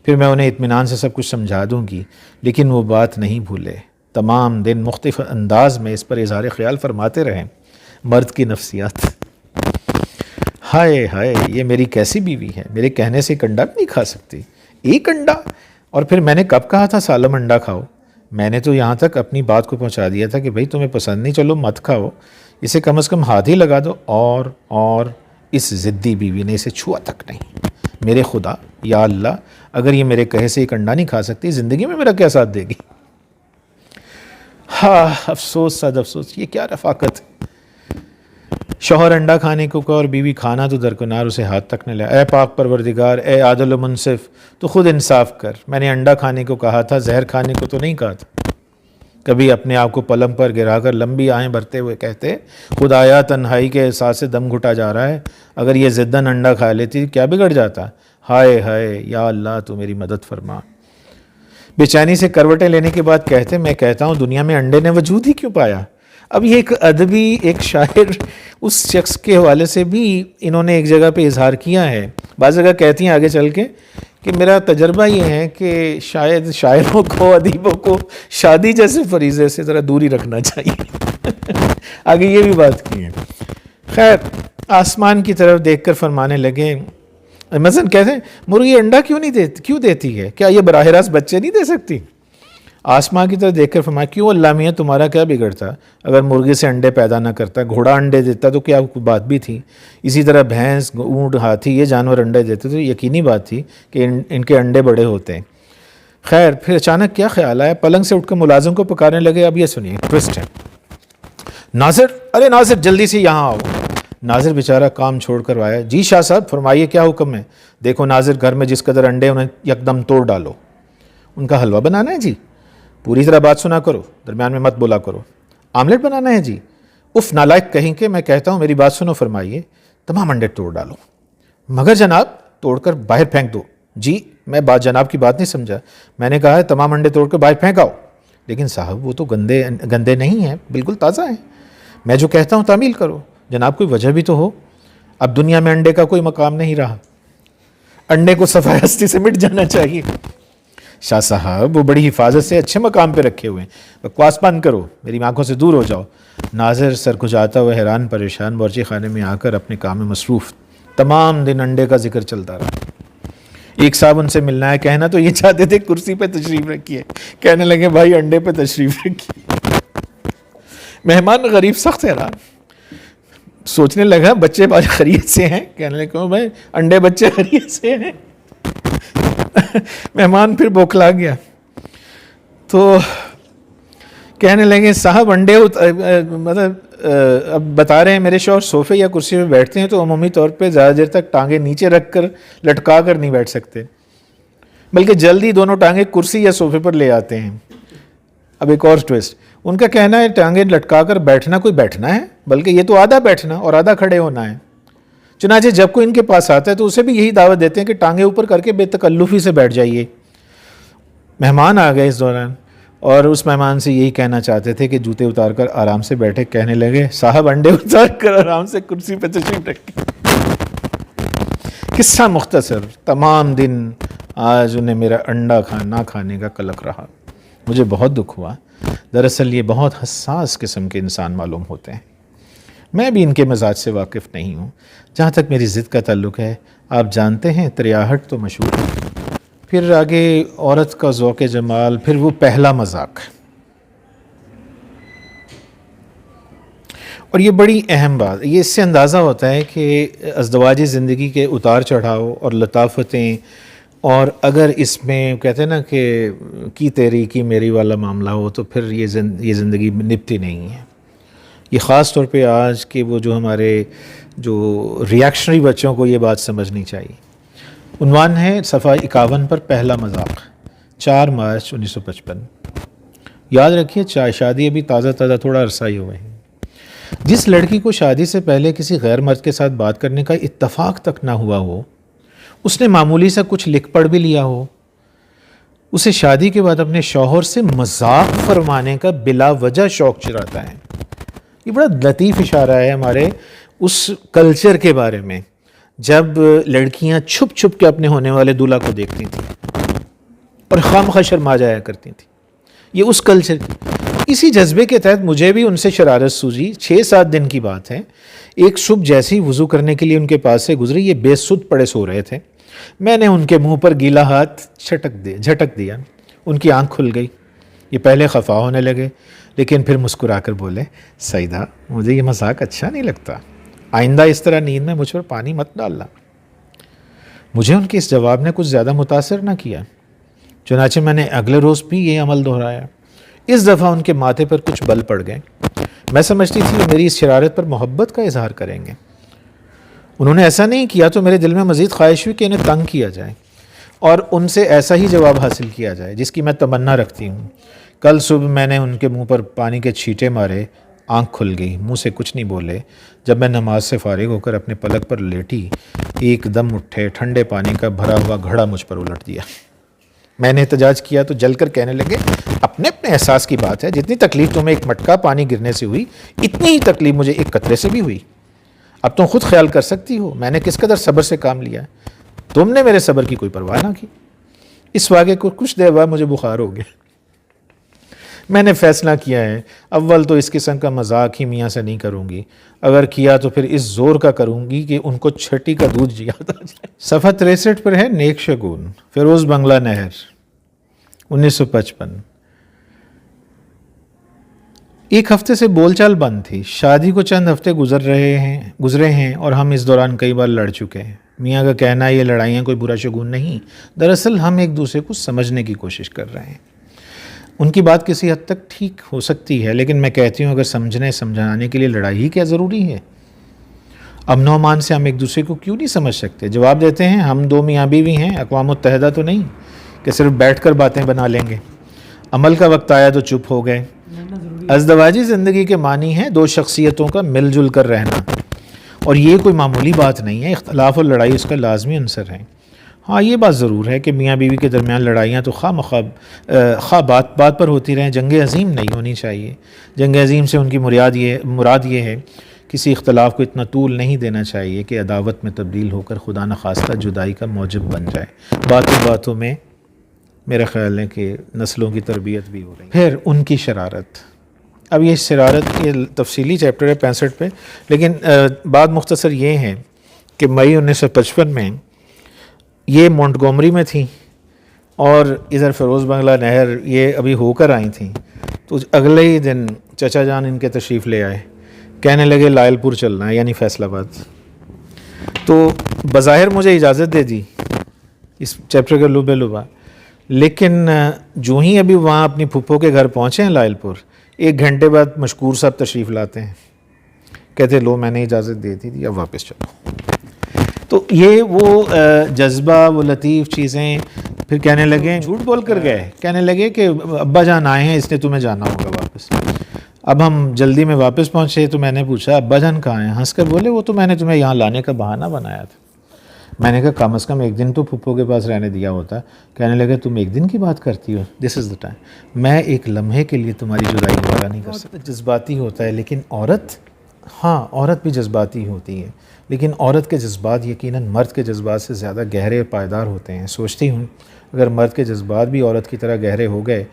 S2: پھر میں انہیں اطمینان سے سب کچھ سمجھا دوں گی، لیکن وہ بات نہیں بھولے۔ تمام دن مختلف انداز میں اس پر اظہار خیال فرماتے رہے۔ مرد کی نفسیات۔ ہائے ہائے، یہ میری کیسی بیوی ہے، میرے کہنے سے 1 انڈا بھی نہیں کھا سکتی۔ 1 انڈا؟ اور پھر میں نے کب کہا تھا سالم انڈا کھاؤ؟ میں نے تو یہاں تک اپنی بات کو پہنچا دیا تھا کہ بھئی تمہیں پسند نہیں، چلو مت کھاؤ، اسے کم از کم ہاتھ ہی لگا دو۔ اور اس ضدی بیوی نے اسے چھوا تک نہیں۔ میرے خدا، یا اللہ، اگر یہ میرے کہے سے 1 انڈا نہیں کھا سکتی، زندگی میں میرا کیا ساتھ دے گی؟ ہاں، افسوس صد افسوس، یہ کیا رفاقت ہے۔ شوہر انڈا کھانے کو کہا اور بیوی کھانا تو درکنار اسے ہاتھ تک نہ لیا۔ اے پاک پروردگار، اے عادل و منصف، تو خود انصاف کر۔ میں نے انڈا کھانے کو کہا تھا، زہر کھانے کو تو نہیں کہا تھا۔ کبھی اپنے آپ کو پلنگ پر گرا کر لمبی آہیں بھرتے ہوئے کہتے، خدایا تنہائی کے احساس سے دم گھٹا جا رہا ہے، اگر یہ ضدن انڈا کھا لیتی کیا بگڑ جاتا؟ ہائے ہائے، یا اللہ تو میری مدد فرما۔ بے چینی سے کروٹیں لینے کے بعد کہتے، میں کہتا ہوں دنیا میں انڈے نے وجود ہی کیوں پایا؟ اب یہ ایک ادبی، ایک شاعر، اس شخص کے حوالے سے بھی انہوں نے ایک جگہ پہ اظہار کیا ہے۔ بعض جگہ کہتی ہیں آگے چل کے کہ میرا تجربہ یہ ہے کہ شاید شاعروں کو، ادیبوں کو شادی جیسے فریضے سے ذرا دوری رکھنا چاہیے۔ آگے یہ بھی بات کی ہے۔ خیر، آسمان کی طرف دیکھ کر فرمانے لگے، مثلا کہتے ہیں مرغی انڈا کیوں دیتی ہے؟ کیا یہ براہ راست بچے نہیں دے سکتی؟ آسمان کی طرف دیکھ کر فرمایا، کیوں اللہ میاں، تمہارا کیا بگڑتا اگر مرغی سے انڈے پیدا نہ کرتا؟ گھوڑا انڈے دیتا تو کیا بات بھی تھی؟ اسی طرح بھینس، اونٹ، ہاتھی، یہ جانور انڈے دیتے تو یقینی بات تھی کہ ان کے انڈے بڑے ہوتے ہیں۔ خیر، پھر اچانک کیا خیال آیا، پلنگ سے اٹھ کر ملازم کو پکارنے لگے۔ اب یہ سنیے، ٹوسٹ ہے۔ ناظر، ارے ناظر جلدی سے یہاں آؤ۔ ناظر بیچارہ کام چھوڑ کر آیا۔ جی شاہ صاحب فرمائیے، کیا حکم ہے؟ دیکھو ناظر، گھر میں جس قدر انڈے انہیں یکدم توڑ ڈالو۔ ان کا حلوہ بنانا ہے جی؟ پوری طرح بات سنا کرو، درمیان میں مت بولا کرو۔ آملیٹ بنانا ہے جی؟ اف نالائق کہیں کہ، میں کہتا ہوں میری بات سنو، فرمائیے۔ تمام انڈے توڑ ڈالو۔ مگر جناب، توڑ کر باہر پھینک دو۔ جی، میں جناب کی بات نہیں سمجھا، میں نے کہا ہے تمام انڈے توڑ کر باہر پھینکاؤ۔ لیکن صاحب وہ تو گندے نہیں ہیں، بالکل تازہ ہیں۔ میں جو کہتا ہوں تعمیل کرو۔ جناب کوئی وجہ بھی تو ہو، اب دنیا میں انڈے کا کوئی مقام نہیں رہا، انڈے کو صفحہ ہستی سے مٹ جانا چاہیے۔ شاہ صاحب وہ بڑی حفاظت سے اچھے مقام پہ رکھے ہوئے ہیں، بکواس بند کرو، میری آنکھوں سے دور ہو جاؤ۔ ناظر سر کھجاتا ہوا حیران پریشان باورچی خانے میں آ کر اپنے کام میں مصروف، تمام دن انڈے کا ذکر چلتا رہا۔ ایک صاحب ان سے ملنا ہے, کہنا تو یہ چاہتے تھے کرسی پہ تشریف رکھیے, کہنے لگے بھائی انڈے پہ تشریف رکھیے. مہمان غریب سخت حیران, سوچنے لگا بچے خرید سے ہیں, کہنے لگے بھائی انڈے بچے خرید سے ہیں. مہمان پھر بوکھلا گیا, تو کہنے لگے صاحب انڈے مطلب اب بتا رہے ہیں میرے شوہر صوفے یا کرسی پہ بیٹھتے ہیں تو عمومی طور پہ زیادہ دیر تک ٹانگیں نیچے رکھ کر لٹکا کر نہیں بیٹھ سکتے, بلکہ جلدی دونوں ٹانگیں کرسی یا صوفے پر لے آتے ہیں. اب ایک اور ٹویسٹ, ان کا کہنا ہے ٹانگیں لٹکا کر بیٹھنا کوئی بیٹھنا ہے, بلکہ یہ تو آدھا بیٹھنا اور آدھا کھڑے ہونا ہے. چنانچہ جب کوئی ان کے پاس آتا ہے تو اسے بھی یہی دعوت دیتے ہیں کہ ٹانگیں اوپر کر کے بے تکلفی سے بیٹھ جائیے. مہمان آ گئے اس دوران, اور اس مہمان سے یہی کہنا چاہتے تھے کہ جوتے اتار کر آرام سے بیٹھے. کہنے لگے صاحب انڈے اتار کر آرام سے کرسی پہ تشریف رکھے. قصہ مختصر, تمام دن آج انہیں میرا انڈا نہ کھانے کا قلق رہا. مجھے بہت دکھ ہوا. دراصل یہ بہت حساس قسم کے انسان معلوم ہوتے ہیں. میں بھی ان کے مزاج سے واقف نہیں ہوں. جہاں تک میری ضد کا تعلق ہے, آپ جانتے ہیں تریاہٹ تو مشہور ہے, پھر آگے عورت کا ذوق جمال, پھر وہ پہلا مذاق. اور یہ بڑی اہم بات, یہ اس سے اندازہ ہوتا ہے کہ ازدواجی زندگی کے اتار چڑھاؤ اور لطافتیں, اور اگر اس میں کہتے ہیں نا کہ کی تیری کی میری والا معاملہ ہو تو پھر یہ زندگی نبھتی نہیں ہے. یہ خاص طور پہ آج کے وہ جو ہمارے جو ریاکشنری بچوں کو یہ بات سمجھنی چاہیے. عنوان ہے صفحہ 51 پر پہلا مذاق, 4 مارچ 1955. یاد رکھیے شادی ابھی تازہ تھوڑا عرصہ ہی ہوئے ہیں. جس لڑکی کو شادی سے پہلے کسی غیر مرد کے ساتھ بات کرنے کا اتفاق تک نہ ہوا ہو, اس نے معمولی سا کچھ لکھ پڑھ بھی لیا ہو, اسے شادی کے بعد اپنے شوہر سے مذاق فرمانے کا بلا وجہ شوق چراتا ہے. یہ بڑا لطیف اشارہ ہے ہمارے اس کلچر کے بارے میں جب لڑکیاں چھپ چھپ کے اپنے ہونے والے دولہا کو دیکھتی تھیں اور خامخواہ شرما جایا کرتی تھیں. یہ اس کلچر کی اسی جذبے کے تحت مجھے بھی ان سے شرارت سوجی. 6-7 دن کی بات ہے. ایک صبح جیسی وضو کرنے کے لیے ان کے پاس سے گزری, یہ بے سود پڑے سو رہے تھے. میں نے ان کے منہ پر گیلا ہاتھ جھٹک دیا. ان کی آنکھ کھل گئی. یہ پہلے خفا ہونے لگے, لیکن پھر مسکرا کر بولے, سیدہ مجھے یہ مذاق اچھا نہیں لگتا, آئندہ اس طرح نیند میں مجھ پر پانی مت ڈالنا. مجھے ان کے اس جواب نے کچھ زیادہ متاثر نہ کیا, چنانچہ میں نے اگلے روز بھی یہ عمل دہرایا. اس دفعہ ان کے ماتھے پر کچھ بل پڑ گئے. میں سمجھتی تھی وہ میری اس شرارت پر محبت کا اظہار کریں گے. انہوں نے ایسا نہیں کیا تو میرے دل میں مزید خواہش ہوئی کہ انہیں تنگ کیا جائے اور ان سے ایسا ہی جواب حاصل کیا جائے جس کی میں تمنا رکھتی ہوں. کل صبح میں نے ان کے منہ پر پانی کے چھینٹے مارے. آنکھ کھل گئی, منہ سے کچھ نہیں بولے. جب میں نماز سے فارغ ہو کر اپنے پلک پر لیٹی, ایک دم اٹھے, ٹھنڈے پانی کا بھرا ہوا گھڑا مجھ پر الٹ دیا. میں نے احتجاج کیا تو جل کر کہنے لگے, اپنے احساس کی بات ہے, جتنی تکلیف تمہیں ایک مٹکا پانی گرنے سے ہوئی اتنی ہی تکلیف مجھے ایک قطرے سے بھی ہوئی. اب تم خود خیال کر سکتی ہو میں نے کس قدر صبر سے کام لیا. تم نے میرے صبر کی کوئی پرواہ نہ کی. اس واقعے کو کچھ دیر بعد مجھے بخار ہو گیا. میں نے فیصلہ کیا ہے اول تو اس قسم کا مذاق ہی میاں سے نہیں کروں گی, اگر کیا تو پھر اس زور کا کروں گی کہ ان کو چھٹی کا دودھ یاد آ جائے. صفحہ 63 پر ہے نیک شگون, فیروز بنگلہ نہر, 1955. ایک ہفتے سے بول چال بند تھی. شادی کو چند ہفتے گزرے ہیں اور ہم اس دوران کئی بار لڑ چکے ہیں. میاں کا کہنا ہے یہ لڑائیاں کوئی برا شگون نہیں, دراصل ہم ایک دوسرے کو سمجھنے کی کوشش کر رہے ہیں. ان کی بات کسی حد تک ٹھیک ہو سکتی ہے, لیکن میں کہتی ہوں اگر سمجھانے کے لیے لڑائی ہی کیا ضروری ہے؟ امن و امان سے ہم ایک دوسرے کو کیوں نہیں سمجھ سکتے؟ جواب دیتے ہیں ہم دو میاں بیوی ہیں, اقوام متحدہ تو نہیں کہ صرف بیٹھ کر باتیں بنا لیں گے. عمل کا وقت آیا تو چپ ہو گئے. ازدواجی زندگی کے معنی ہے دو شخصیتوں کا مل جل کر رہنا, اور یہ کوئی معمولی بات نہیں ہے. اختلاف اور لڑائی اس کا لازمی عنصر ہے. ہاں یہ بات ضرور ہے کہ میاں بیوی کے درمیان لڑائیاں تو خواہ بات پر ہوتی رہیں, جنگ عظیم نہیں ہونی چاہیے. جنگ عظیم سے ان کی مراد یہ ہے کسی اختلاف کو اتنا طول نہیں دینا چاہیے کہ عداوت میں تبدیل ہو کر خدا نخواستہ جدائی کا موجب بن جائے. باتوں میں میرا خیال ہے کہ نسلوں کی تربیت بھی ہو رہی ہے. پھر ان کی شرارت. اب یہ شرارت یہ تفصیلی چیپٹر ہے 65 پہ, لیکن بات مختصر یہ ہے کہ مئی 1955 میں یہ مونٹگومری میں تھیں اور ادھر فیروز بنگلہ نہر یہ ابھی ہو کر آئی تھیں، تو اگلے ہی دن چچا جان ان کے تشریف لے آئے، کہنے لگے لائل پور چلنا ہے، یعنی فیصل آباد۔ تو بظاہر مجھے اجازت دے دی اس چیپٹر کا لبے لبا، لیکن جو ہی ابھی وہاں اپنی پھپھو کے گھر پہنچے ہیں لائل پور، 1 گھنٹے بعد مشکور صاحب تشریف لاتے ہیں، کہتے لو میں نے اجازت دے دی تھی اب واپس چلو۔ تو یہ وہ جذبہ، وہ لطیف چیزیں، پھر کہنے لگے، جھوٹ بول کر گئے، کہنے لگے کہ ابا جان آئے ہیں اس لیے تمہیں جانا ہوگا واپس۔ اب ہم جلدی میں واپس پہنچے تو میں نے پوچھا ابا جان کہاں ہیں؟ ہنس کر بولے وہ تو میں نے تمہیں یہاں لانے کا بہانہ بنایا تھا۔ میں نے کہا کم از کم 1 دن تو پھپھو کے پاس رہنے دیا ہوتا۔ کہنے لگے تم 1 دن کی بات کرتی ہو، دس از دا ٹائم، میں 1 لمحے کے لیے تمہاری جدائی وغیرہ نہیں کر سکتا۔ جذباتی ہوتا ہے، لیکن عورت، ہاں عورت بھی جذباتی ہوتی ہے، لیکن عورت کے جذبات یقیناً مرد کے جذبات سے زیادہ گہرے اور پائیدار ہوتے ہیں۔ سوچتی ہوں اگر مرد کے جذبات بھی عورت کی طرح گہرے ہو گئے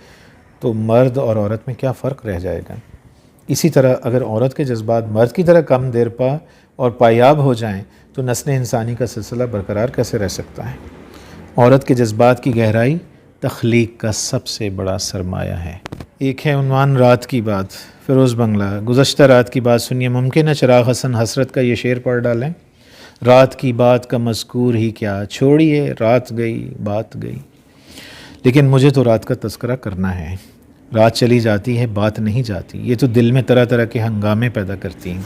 S2: تو مرد اور عورت میں کیا فرق رہ جائے گا۔ اسی طرح اگر عورت کے جذبات مرد کی طرح کم دیر پا اور پایاب ہو جائیں تو نسل انسانی کا سلسلہ برقرار کیسے رہ سکتا ہے؟ عورت کے جذبات کی گہرائی تخلیق کا سب سے بڑا سرمایہ ہے۔ ایک ہے عنوان رات کی بات، فیروز بنگلہ۔ گزشتہ رات کی بات سنیے، ممکن ہے چراغ حسن حسرت کا یہ شعر پڑھ ڈالیں، رات کی بات کا مذکور ہی کیا، چھوڑیے رات گئی بات گئی، لیکن مجھے تو رات کا تذکرہ کرنا ہے۔ رات چلی جاتی ہے بات نہیں جاتی، یہ تو دل میں طرح طرح کے ہنگامے پیدا کرتی ہیں۔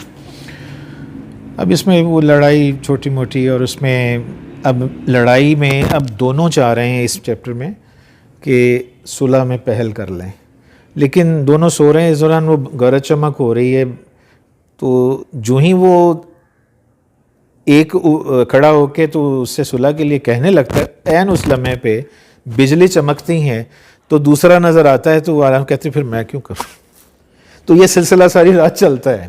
S2: اب اس میں وہ لڑائی چھوٹی موٹی، اور اس میں اب لڑائی میں اب دونوں چاہ رہے ہیں اس چیپٹر میں کہ صلح میں پہل کر لیں، لیکن دونوں سو رہے ہیں، اس دوران وہ گرج چمک ہو رہی ہے، تو جو ہی وہ ایک کھڑا ہو کے تو اس سے صلح کے لیے کہنے لگتا ہے، عین اس لمحے پہ بجلی چمکتی ہیں تو دوسرا نظر آتا ہے تو وہ آرام کہتے پھر میں کیوں کروں۔ تو یہ سلسلہ ساری رات چلتا ہے۔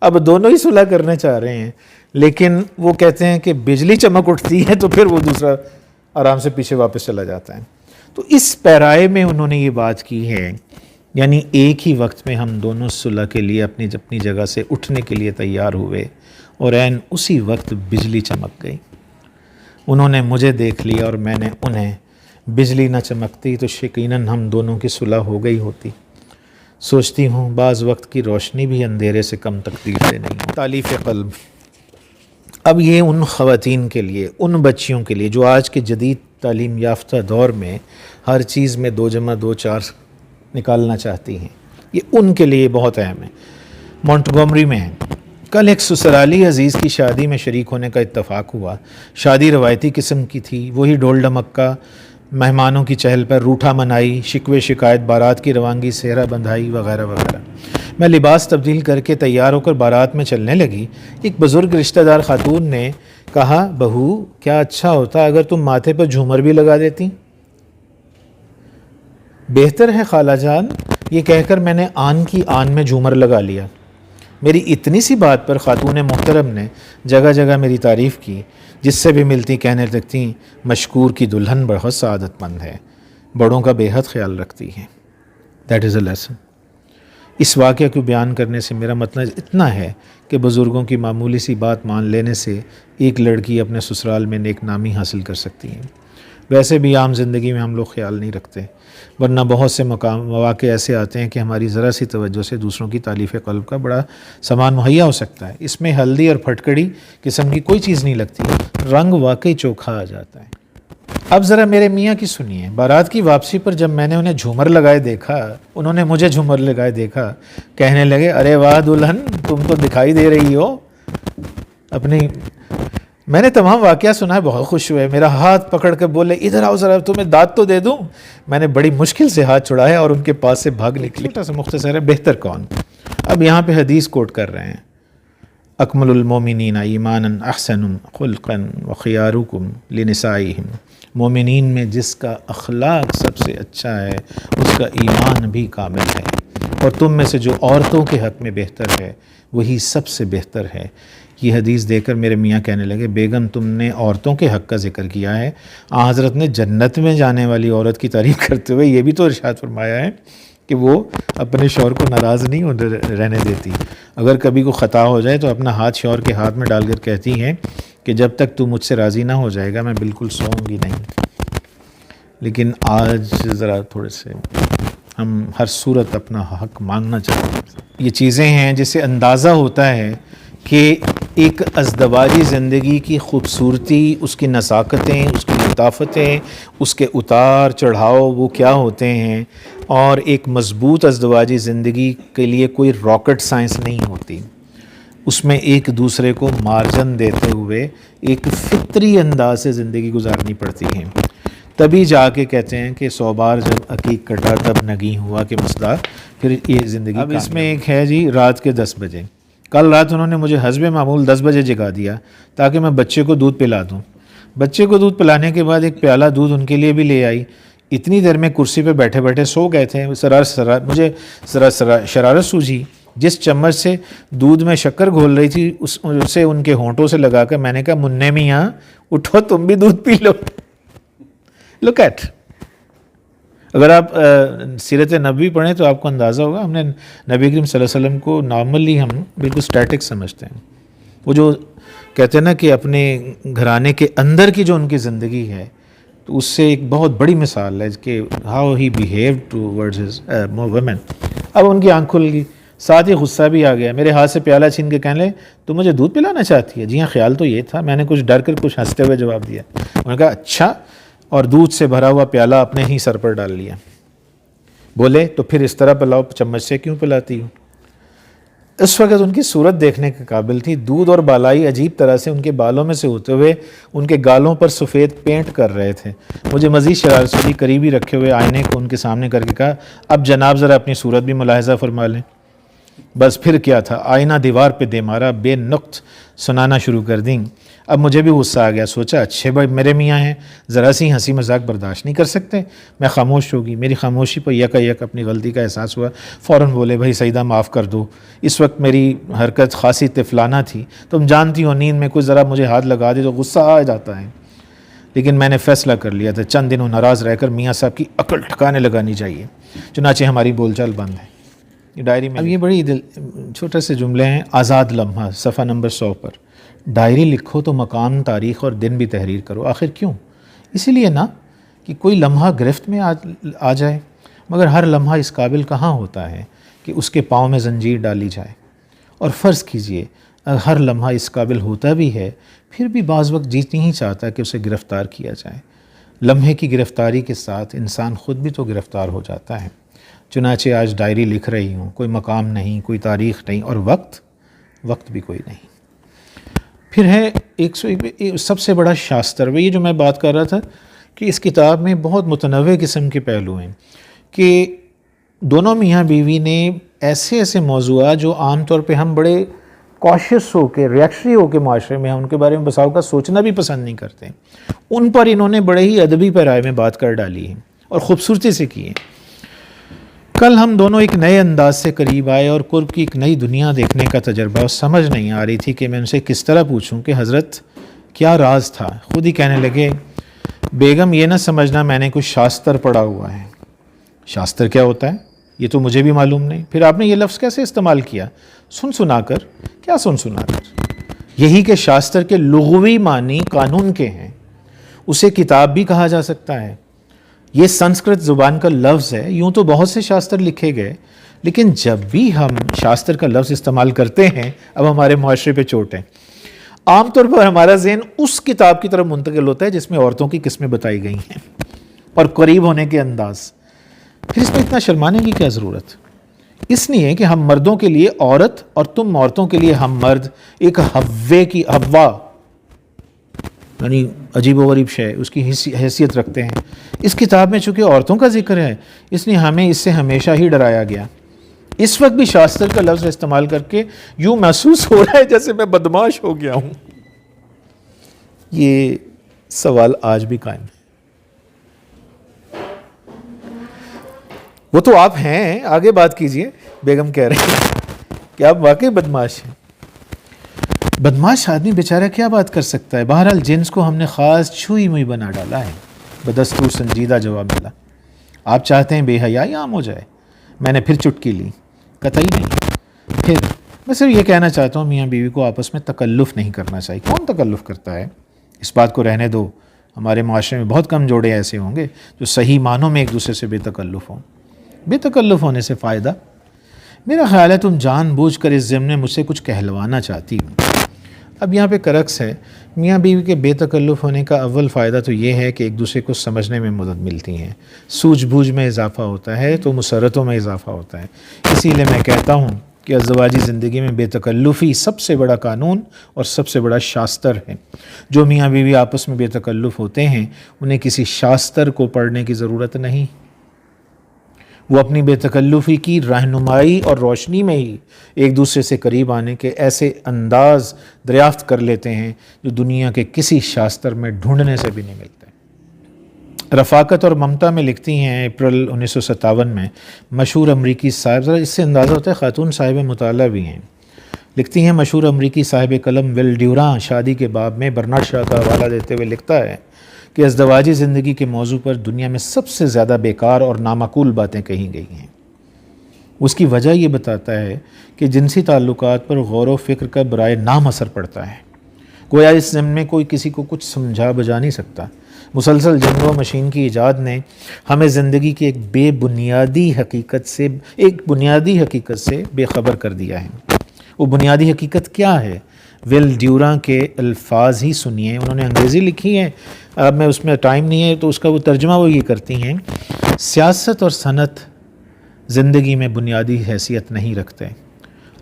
S2: اب دونوں ہی صلح کرنے چاہ رہے ہیں، لیکن وہ کہتے ہیں کہ بجلی چمک اٹھتی ہے تو پھر وہ دوسرا آرام سے پیچھے واپس چلا جاتا ہے۔ تو اس پیرائے میں انہوں نے یہ بات کی ہے، یعنی ایک ہی وقت میں ہم دونوں صلح کے لیے اپنی جگہ سے اٹھنے کے لیے تیار ہوئے، اور عین اسی وقت بجلی چمک گئی۔ انہوں نے مجھے دیکھ لیا اور میں نے انہیں۔ بجلی نہ چمکتی تو یقیناً ہم دونوں کی صلح ہو گئی ہوتی۔ سوچتی ہوں بعض وقت کی روشنی بھی اندھیرے سے کم تکلیف دہ نہیں۔ تالیف قلب۔ اب یہ ان خواتین کے لیے، ان بچیوں کے لیے جو آج کے جدید تعلیم یافتہ دور میں ہر چیز میں 2 + 2 4 نکالنا چاہتی ہیں، یہ ان کے لیے بہت اہم ہے۔ مونٹگومری میں ہے۔ کل ایک سسرالی عزیز کی شادی میں شریک ہونے کا اتفاق ہوا۔ شادی روایتی قسم کی تھی، وہی ڈھول ڈمکا، مہمانوں کی چہل پر، روٹھا منائی، شکوے شکایت، بارات کی روانگی، سہرا بندھائی وغیرہ وغیرہ۔ میں لباس تبدیل کر کے تیار ہو کر بارات میں چلنے لگی، ایک بزرگ رشتہ دار خاتون نے کہا بہو کیا اچھا ہوتا اگر تم ماتھے پر جھومر بھی لگا دیتی۔ بہتر ہے خالہ جان، یہ کہہ کر میں نے آن کی آن میں جھومر لگا لیا۔ میری اتنی سی بات پر خاتون محترم نے جگہ جگہ میری تعریف کی، جس سے بھی ملتی کہنے لگتی مشکور کی دلہن بہت سعادت مند ہے، بڑوں کا بے حد خیال رکھتی ہے۔ That is a lesson. اس واقعہ کو بیان کرنے سے میرا مطلب اتنا ہے کہ بزرگوں کی معمولی سی بات مان لینے سے ایک لڑکی اپنے سسرال میں نیک نامی حاصل کر سکتی ہے۔ ویسے بھی عام زندگی میں ہم لوگ خیال نہیں رکھتے، ورنہ بہت سے مواقع ایسے آتے ہیں کہ ہماری ذرا سی توجہ سے دوسروں کی تالیف قلب کا بڑا سامان مہیا ہو سکتا ہے۔ اس میں ہلدی اور پھٹکڑی قسم کی کوئی چیز نہیں لگتی، رنگ واقعی چوکھا آ جاتا ہے۔ اب ذرا میرے میاں کی سنیے۔ بارات کی واپسی پر جب میں نے انہیں جھومر لگائے دیکھا، انہوں نے مجھے جھومر لگائے دیکھا، کہنے لگے ارے واہ دلہن تم تو دکھائی دے رہی ہو اپنی۔ میں نے تمام واقعہ سنا ہے، بہت خوش ہوئے، میرا ہاتھ پکڑ کر بولے ادھر آؤ ذرا تمہیں دانت تو دے دوں۔ میں نے بڑی مشکل سے ہاتھ چھڑایا اور ان کے پاس سے بھاگ نکلی۔ چھوٹا سا مختصر ہے، بہتر کون؟ اب یہاں پہ حدیث کوٹ کر رہے ہیں، اکمل المومنین ایمانا احسنهم خلقا وخیارکم لنسائہم۔ مومنین میں جس کا اخلاق سب سے اچھا ہے اس کا ایمان بھی کامل ہے، اور تم میں سے جو عورتوں کے حق میں بہتر ہے وہی سب سے بہتر ہے۔ یہ حدیث دے کر میرے میاں کہنے لگے بیگم تم نے عورتوں کے حق کا ذکر کیا ہے، حضرت نے جنت میں جانے والی عورت کی تعریف کرتے ہوئے یہ بھی تو ارشاد فرمایا ہے کہ وہ اپنے شوہر کو ناراض نہیں رہنے دیتی، اگر کبھی کوئی خطا ہو جائے تو اپنا ہاتھ شوہر کے ہاتھ میں ڈال کر کہتی ہیں کہ جب تک تو مجھ سے راضی نہ ہو جائے گا میں بالکل سوؤں گی نہیں. لیکن آج ذرا تھوڑے سے ہم ہر صورت اپنا حق مانگنا چاہتے ہیں. یہ چیزیں ہیں جس سے اندازہ ہوتا ہے کہ ایک ازدواجی زندگی کی خوبصورتی، اس کی نزاکتیں، اس کی لطافتیں، اس کے اتار چڑھاؤ وہ کیا ہوتے ہیں. اور ایک مضبوط ازدواجی زندگی کے لیے کوئی راکٹ سائنس نہیں ہوتی. اس میں ایک دوسرے کو مارجن دیتے ہوئے ایک فطری انداز سے زندگی گزارنی پڑتی ہے. تبھی جا کے کہتے ہیں کہ 100 بار جب عقیق کٹا تب نگیں ہوا کہ مسئلہ، پھر یہ زندگی. اب اس میں ایک ہے جی رات کے 10 بجے. کل رات انہوں نے مجھے حسب معمول 10 بجے جگا دیا تاکہ میں بچے کو دودھ پلا دوں. بچے کو دودھ پلانے کے بعد ایک پیالہ دودھ ان کے لیے بھی لے آئی. اتنی دیر میں کرسی پہ بیٹھے بیٹھے سو گئے تھے. مجھے شرارت سوجھی. جس چمچ سے دودھ میں شکر گھول رہی تھی اسے ان کے ہونٹوں سے لگا کر میں نے کہا منع میاں اٹھو تم بھی دودھ پی لو. Look at. اگر آپ سیرت نبوی پڑھیں تو آپ کو اندازہ ہوگا. ہم نے نبی کریم صلی اللہ علیہ وسلم کو نارملی ہم بالکل سٹیٹک سمجھتے ہیں. وہ جو کہتے ہیں نا کہ اپنے گھرانے کے اندر کی جو ان کی زندگی ہے تو اس سے ایک بہت بڑی مثال ہے کہ how he behave towards his women. اب ان کی آنکھ کھل گئی، ساتھ ہی غصہ بھی آ گیا. میرے ہاتھ سے پیالہ چھین کے کہنے لے تو مجھے دودھ پلانا چاہتی ہے؟ جی ہاں خیال تو یہ تھا. میں نے کچھ ڈر کر کچھ ہنستے ہوئے جواب دیا. انہوں نے کہا اچھا، اور دودھ سے بھرا ہوا پیالہ اپنے ہی سر پر ڈال لیا. بولے تو پھر اس طرح پلاؤ، چمچ سے کیوں پلاتی ہو؟ اس وقت ان کی صورت دیکھنے کے قابل تھی. دودھ اور بالائی عجیب طرح سے ان کے بالوں میں سے ہوتے ہوئے ان کے گالوں پر سفید پینٹ کر رہے تھے. مجھے مزید شرارت ہوئی. قریبی رکھے ہوئے آئینے کو ان کے سامنے کر کے کہا اب جناب ذرا اپنی صورت بھی ملاحظہ فرما لیں. بس پھر کیا تھا، آئینہ دیوار پہ دے مارا، بے نقط سنانا شروع کر دیں. اب مجھے بھی غصہ آ گیا. سوچا اچھے بھائی میرے میاں ہیں، ذرا سی ہنسی مذاق برداشت نہیں کر سکتے. میں خاموش ہوگی. میری خاموشی پر یک اپنی غلطی کا احساس ہوا. فوراً بولے بھائی سیدہ معاف کر دو، اس وقت میری حرکت خاصی طفلانہ تھی. تم جانتی ہو نیند میں کوئی ذرا مجھے ہاتھ لگا دے تو غصہ آ جاتا ہے. لیکن میں نے فیصلہ کر لیا تھا چند دنوں ناراض رہ کر میاں صاحب کی عقل ٹھکانے لگانی چاہیے. چنانچہ ہماری بول چال بند ہے. یہ ڈائری میں اب یہ بڑی چھوٹے سے جملے ہیں. آزاد لمحہ صفحہ نمبر 100 پر. ڈائری لکھو تو مقام، تاریخ اور دن بھی تحریر کرو. آخر کیوں؟ اسی لیے نا کہ کوئی لمحہ گرفت میں آ جائے. مگر ہر لمحہ اس قابل کہاں ہوتا ہے کہ اس کے پاؤں میں زنجیر ڈالی جائے. اور فرض کیجئے ہر لمحہ اس قابل ہوتا بھی ہے پھر بھی بعض وقت جیت نہیں چاہتا کہ اسے گرفتار کیا جائے. لمحے کی گرفتاری کے ساتھ انسان خود بھی تو گرفتار ہو جاتا ہے. چنانچہ آج ڈائری لکھ رہی ہوں. کوئی مقام نہیں، کوئی تاریخ نہیں، اور وقت بھی کوئی نہیں. پھر ہے سب سے بڑا شاستر. یہ جو میں بات کر رہا تھا کہ اس کتاب میں بہت متنوع قسم کے پہلو ہیں کہ دونوں میاں بیوی نے ایسے موضوعات جو عام طور پہ ہم بڑے کاشس ہو کے، ریئیکشنری ہو کے معاشرے میں ان کے بارے میں بساؤ کا سوچنا بھی پسند نہیں کرتے، ان پر انہوں نے بڑے ہی ادبی پیرائے میں بات کر ڈالی ہے اور خوبصورتی سے کی ہے. کل ہم دونوں ایک نئے انداز سے قریب آئے اور قرب کی ایک نئی دنیا دیکھنے کا تجربہ، اور سمجھ نہیں آ رہی تھی کہ میں ان سے کس طرح پوچھوں کہ حضرت کیا راز تھا. خود ہی کہنے لگے بیگم یہ نہ سمجھنا میں نے کچھ شاستر پڑھا ہوا ہے. شاستر کیا ہوتا ہے یہ تو مجھے بھی معلوم نہیں. پھر آپ نے یہ لفظ کیسے استعمال کیا؟ سنا کر. کیا سنا کر؟ یہی کہ شاستر کے لغوی معنی قانون کے ہیں. اسے کتاب بھی کہا جا سکتا ہے. یہ سنسکرت زبان کا لفظ ہے. یوں تو بہت سے شاستر لکھے گئے، لیکن جب بھی ہم شاستر کا لفظ استعمال کرتے ہیں اب ہمارے معاشرے پہ چوٹ ہے. عام طور پر ہمارا ذہن اس کتاب کی طرف منتقل ہوتا ہے جس میں عورتوں کی قسمیں بتائی گئی ہیں اور قریب ہونے کے انداز. پھر اس میں اتنا شرمانے کی کیا ضرورت؟ اس لیے کہ ہم مردوں کے لیے عورت اور تم عورتوں کے لیے ہم مرد ایک حوا یعنی عجیب و غریب شے اس کی حیثیت رکھتے ہیں. اس کتاب میں چونکہ عورتوں کا ذکر ہے اس لیے ہمیں اس سے ہمیشہ ہی ڈرایا گیا. اس وقت بھی شاستر کا لفظ استعمال کر کے یوں محسوس ہو رہا ہے جیسے میں بدمعاش ہو گیا ہوں. یہ سوال آج بھی قائم ہے. وہ تو آپ ہیں، آگے بات کیجئے. بیگم کہہ رہے ہیں کہ آپ واقعی بدمعاش ہیں. بدمعاش آدمی بیچارہ کیا بات کر سکتا ہے؟ بہرحال جنس کو ہم نے خاص چھوئی موئی بنا ڈالا ہے. بدستور سنجیدہ جواب ملا. آپ چاہتے ہیں بے حیائی عام ہو جائے؟ میں نے پھر چٹکی لی. قطعی نہیں. پھر میں صرف یہ کہنا چاہتا ہوں میاں بیوی کو آپس میں تکلف نہیں کرنا چاہیے. کون تکلف کرتا ہے؟ اس بات کو رہنے دو. ہمارے معاشرے میں بہت کم جوڑے ایسے ہوں گے جو صحیح معنوں میں ایک دوسرے سے بے تکلف ہوں. بے تکلف ہونے سے فائدہ؟ میرا خیال ہے تم جان بوجھ کر اس ضمن میں مجھ سے کچھ کہلوانا چاہتی ہو. اب یہاں پہ کرکس ہے. میاں بیوی کے بے تکلف ہونے کا اول فائدہ تو یہ ہے کہ ایک دوسرے کو سمجھنے میں مدد ملتی ہے، سوجھ بوجھ میں اضافہ ہوتا ہے تو مسرتوں میں اضافہ ہوتا ہے. اسی لیے میں کہتا ہوں کہ ازدواجی زندگی میں بے تکلفی سب سے بڑا قانون اور سب سے بڑا شاستر ہے. جو میاں بیوی آپس میں بے تکلف ہوتے ہیں انہیں کسی شاستر کو پڑھنے کی ضرورت نہیں. وہ اپنی بے تکلفی کی رہنمائی اور روشنی میں ہی ایک دوسرے سے قریب آنے کے ایسے انداز دریافت کر لیتے ہیں جو دنیا کے کسی شاستر میں ڈھونڈنے سے بھی نہیں ملتے. رفاقت اور ممتا میں لکھتی ہیں اپریل 1957 میں مشہور امریکی صاحب، ذرا اس سے اندازہ ہوتا ہے خاتون صاحب مطالعہ بھی ہیں، لکھتی ہیں مشہور امریکی صاحب قلم ول ڈیوراں شادی کے باب میں برنارڈ شاہ کا حوالہ دیتے ہوئے لکھتا ہے کہ ازدواجی زندگی کے موضوع پر دنیا میں سب سے زیادہ بیکار اور نامعقول باتیں کہی گئی ہیں. اس کی وجہ یہ بتاتا ہے کہ جنسی تعلقات پر غور و فکر کا برائے نام اثر پڑتا ہے. گویا اس ضمن میں کوئی کسی کو کچھ سمجھا بجا نہیں سکتا. مسلسل جنگ و مشین کی ایجاد نے ہمیں زندگی کی ایک بنیادی حقیقت سے بے خبر کر دیا ہے. وہ بنیادی حقیقت کیا ہے؟ ول ڈیوراں کے الفاظ ہی سنیے. انہوں نے انگریزی لکھی ہے، اب میں اس میں ٹائم نہیں ہے تو اس کا وہ ترجمہ وہ یہ کرتی ہیں: سیاست اور صنعت زندگی میں بنیادی حیثیت نہیں رکھتے،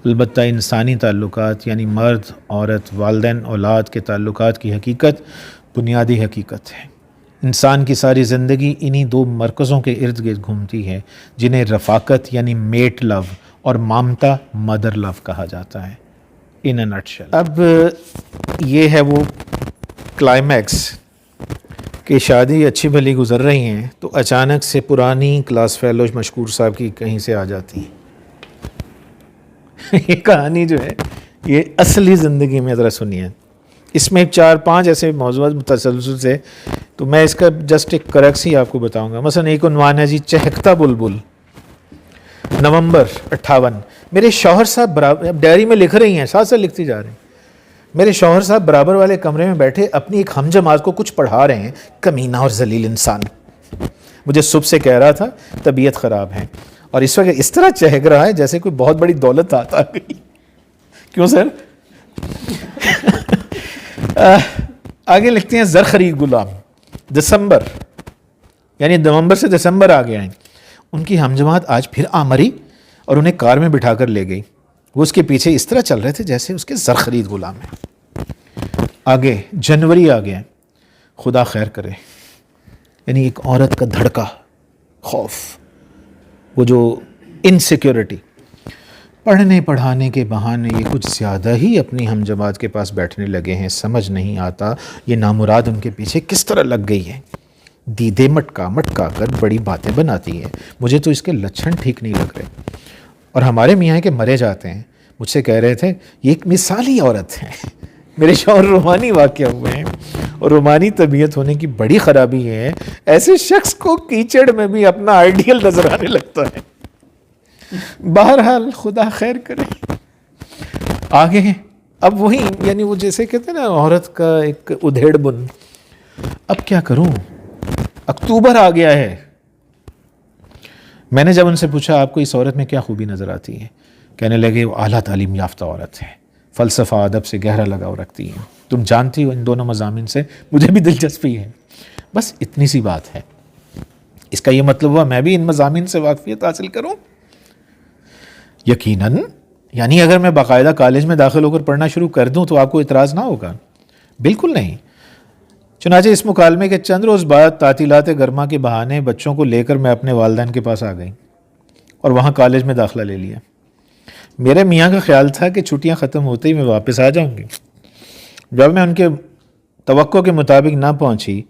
S2: البتہ انسانی تعلقات یعنی مرد عورت والدین اولاد کے تعلقات کی حقیقت بنیادی حقیقت ہے. انسان کی ساری زندگی انہی دو مرکزوں کے ارد گرد گھومتی ہے جنہیں رفاقت یعنی میٹ لو اور مامتا مدر لو کہا جاتا ہے. ان اے نٹ شیل. اب یہ ہے وہ کلائمیکس کہ شادی اچھی بھلی گزر رہی ہیں تو اچانک سے پرانی کلاس فیلو مشکور صاحب کی کہیں سے آ جاتی ہیں. یہ کہانی جو ہے یہ اصلی زندگی میں ذرا سنیے. اس میں 4-5 ایسے موضوعات متسلسل سے، تو میں اس کا جسٹ ایک کرکس ہی آپ کو بتاؤں گا. مثلا ایک عنوان ہے جی چہکتا بلبل، نومبر 58. میرے شوہر صاحب برابر، ڈائری میں لکھ رہی ہیں، ساتھ ساتھ لکھتی جا رہی ہیں، میرے شوہر صاحب برابر والے کمرے میں بیٹھے اپنی ایک ہم جماعت کو کچھ پڑھا رہے ہیں. کمینہ اور ذلیل انسان مجھے صبح سے کہہ رہا تھا طبیعت خراب ہے، اور اس وقت اس طرح چہک رہا ہے جیسے کوئی بہت بڑی دولت آ گئی. کیوں سر؟ آگے لکھتے ہیں زرخری غلام، دسمبر، یعنی نومبر سے دسمبر آ گیا ہے. ان کی ہم جماعت آج پھر آمری اور انہیں کار میں بٹھا کر لے گئی. وہ اس کے پیچھے اس طرح چل رہے تھے جیسے اس کے زرخرید غلام ہیں. آگے جنوری آ گیا، خدا خیر کرے، یعنی ایک عورت کا دھڑکا، خوف، وہ جو انسیکیورٹی. پڑھنے پڑھانے کے بہانے یہ کچھ زیادہ ہی اپنی ہم جماعت کے پاس بیٹھنے لگے ہیں. سمجھ نہیں آتا یہ نامراد ان کے پیچھے کس طرح لگ گئی ہے. دیدے مٹکا کر بڑی باتیں بناتی ہے. مجھے تو اس کے لچھن ٹھیک نہیں لگ رہے. اور ہمارے میاں کے مرے جاتے ہیں. مجھ سے کہہ رہے تھے یہ ایک مثالی عورت ہے. میرے شوہر رومانی واقع ہوئے ہیں اور رومانی طبیعت ہونے کی بڑی خرابی ہے. ایسے شخص کو کیچڑ میں بھی اپنا آئیڈیل نظر آنے لگتا ہے. بہرحال خدا خیر کرے. آگے اب وہی، یعنی وہ جیسے کہتے ہیں نا عورت کا ایک ادھیڑ بن. اب کیا کروں؟ اکتوبر آ گیا ہے. میں نے جب ان سے پوچھا آپ کو اس عورت میں کیا خوبی نظر آتی ہے، کہنے لگے وہ اعلیٰ تعلیم یافتہ عورت ہے، فلسفہ ادب سے گہرا لگاؤ رکھتی ہے. تم جانتی ہو ان دونوں مضامین سے مجھے بھی دلچسپی ہے. بس اتنی سی بات ہے. اس کا یہ مطلب ہوا میں بھی ان مضامین سے واقفیت حاصل کروں؟ یقیناً، یعنی اگر میں باقاعدہ کالج میں داخل ہو کر پڑھنا شروع کر دوں تو آپ کو اعتراض نہ ہوگا؟ بالکل نہیں. چنانچہ اس مکالمے کے چند روز بعد تعطیلات گرما کے بہانے بچوں کو لے کر میں اپنے والدین کے پاس آ گئی اور وہاں کالج میں داخلہ لے لیا. میرے میاں کا خیال تھا کہ چھٹیاں ختم ہوتے ہی میں واپس آ جاؤں گی. جب میں ان کے توقع کے مطابق نہ پہنچی،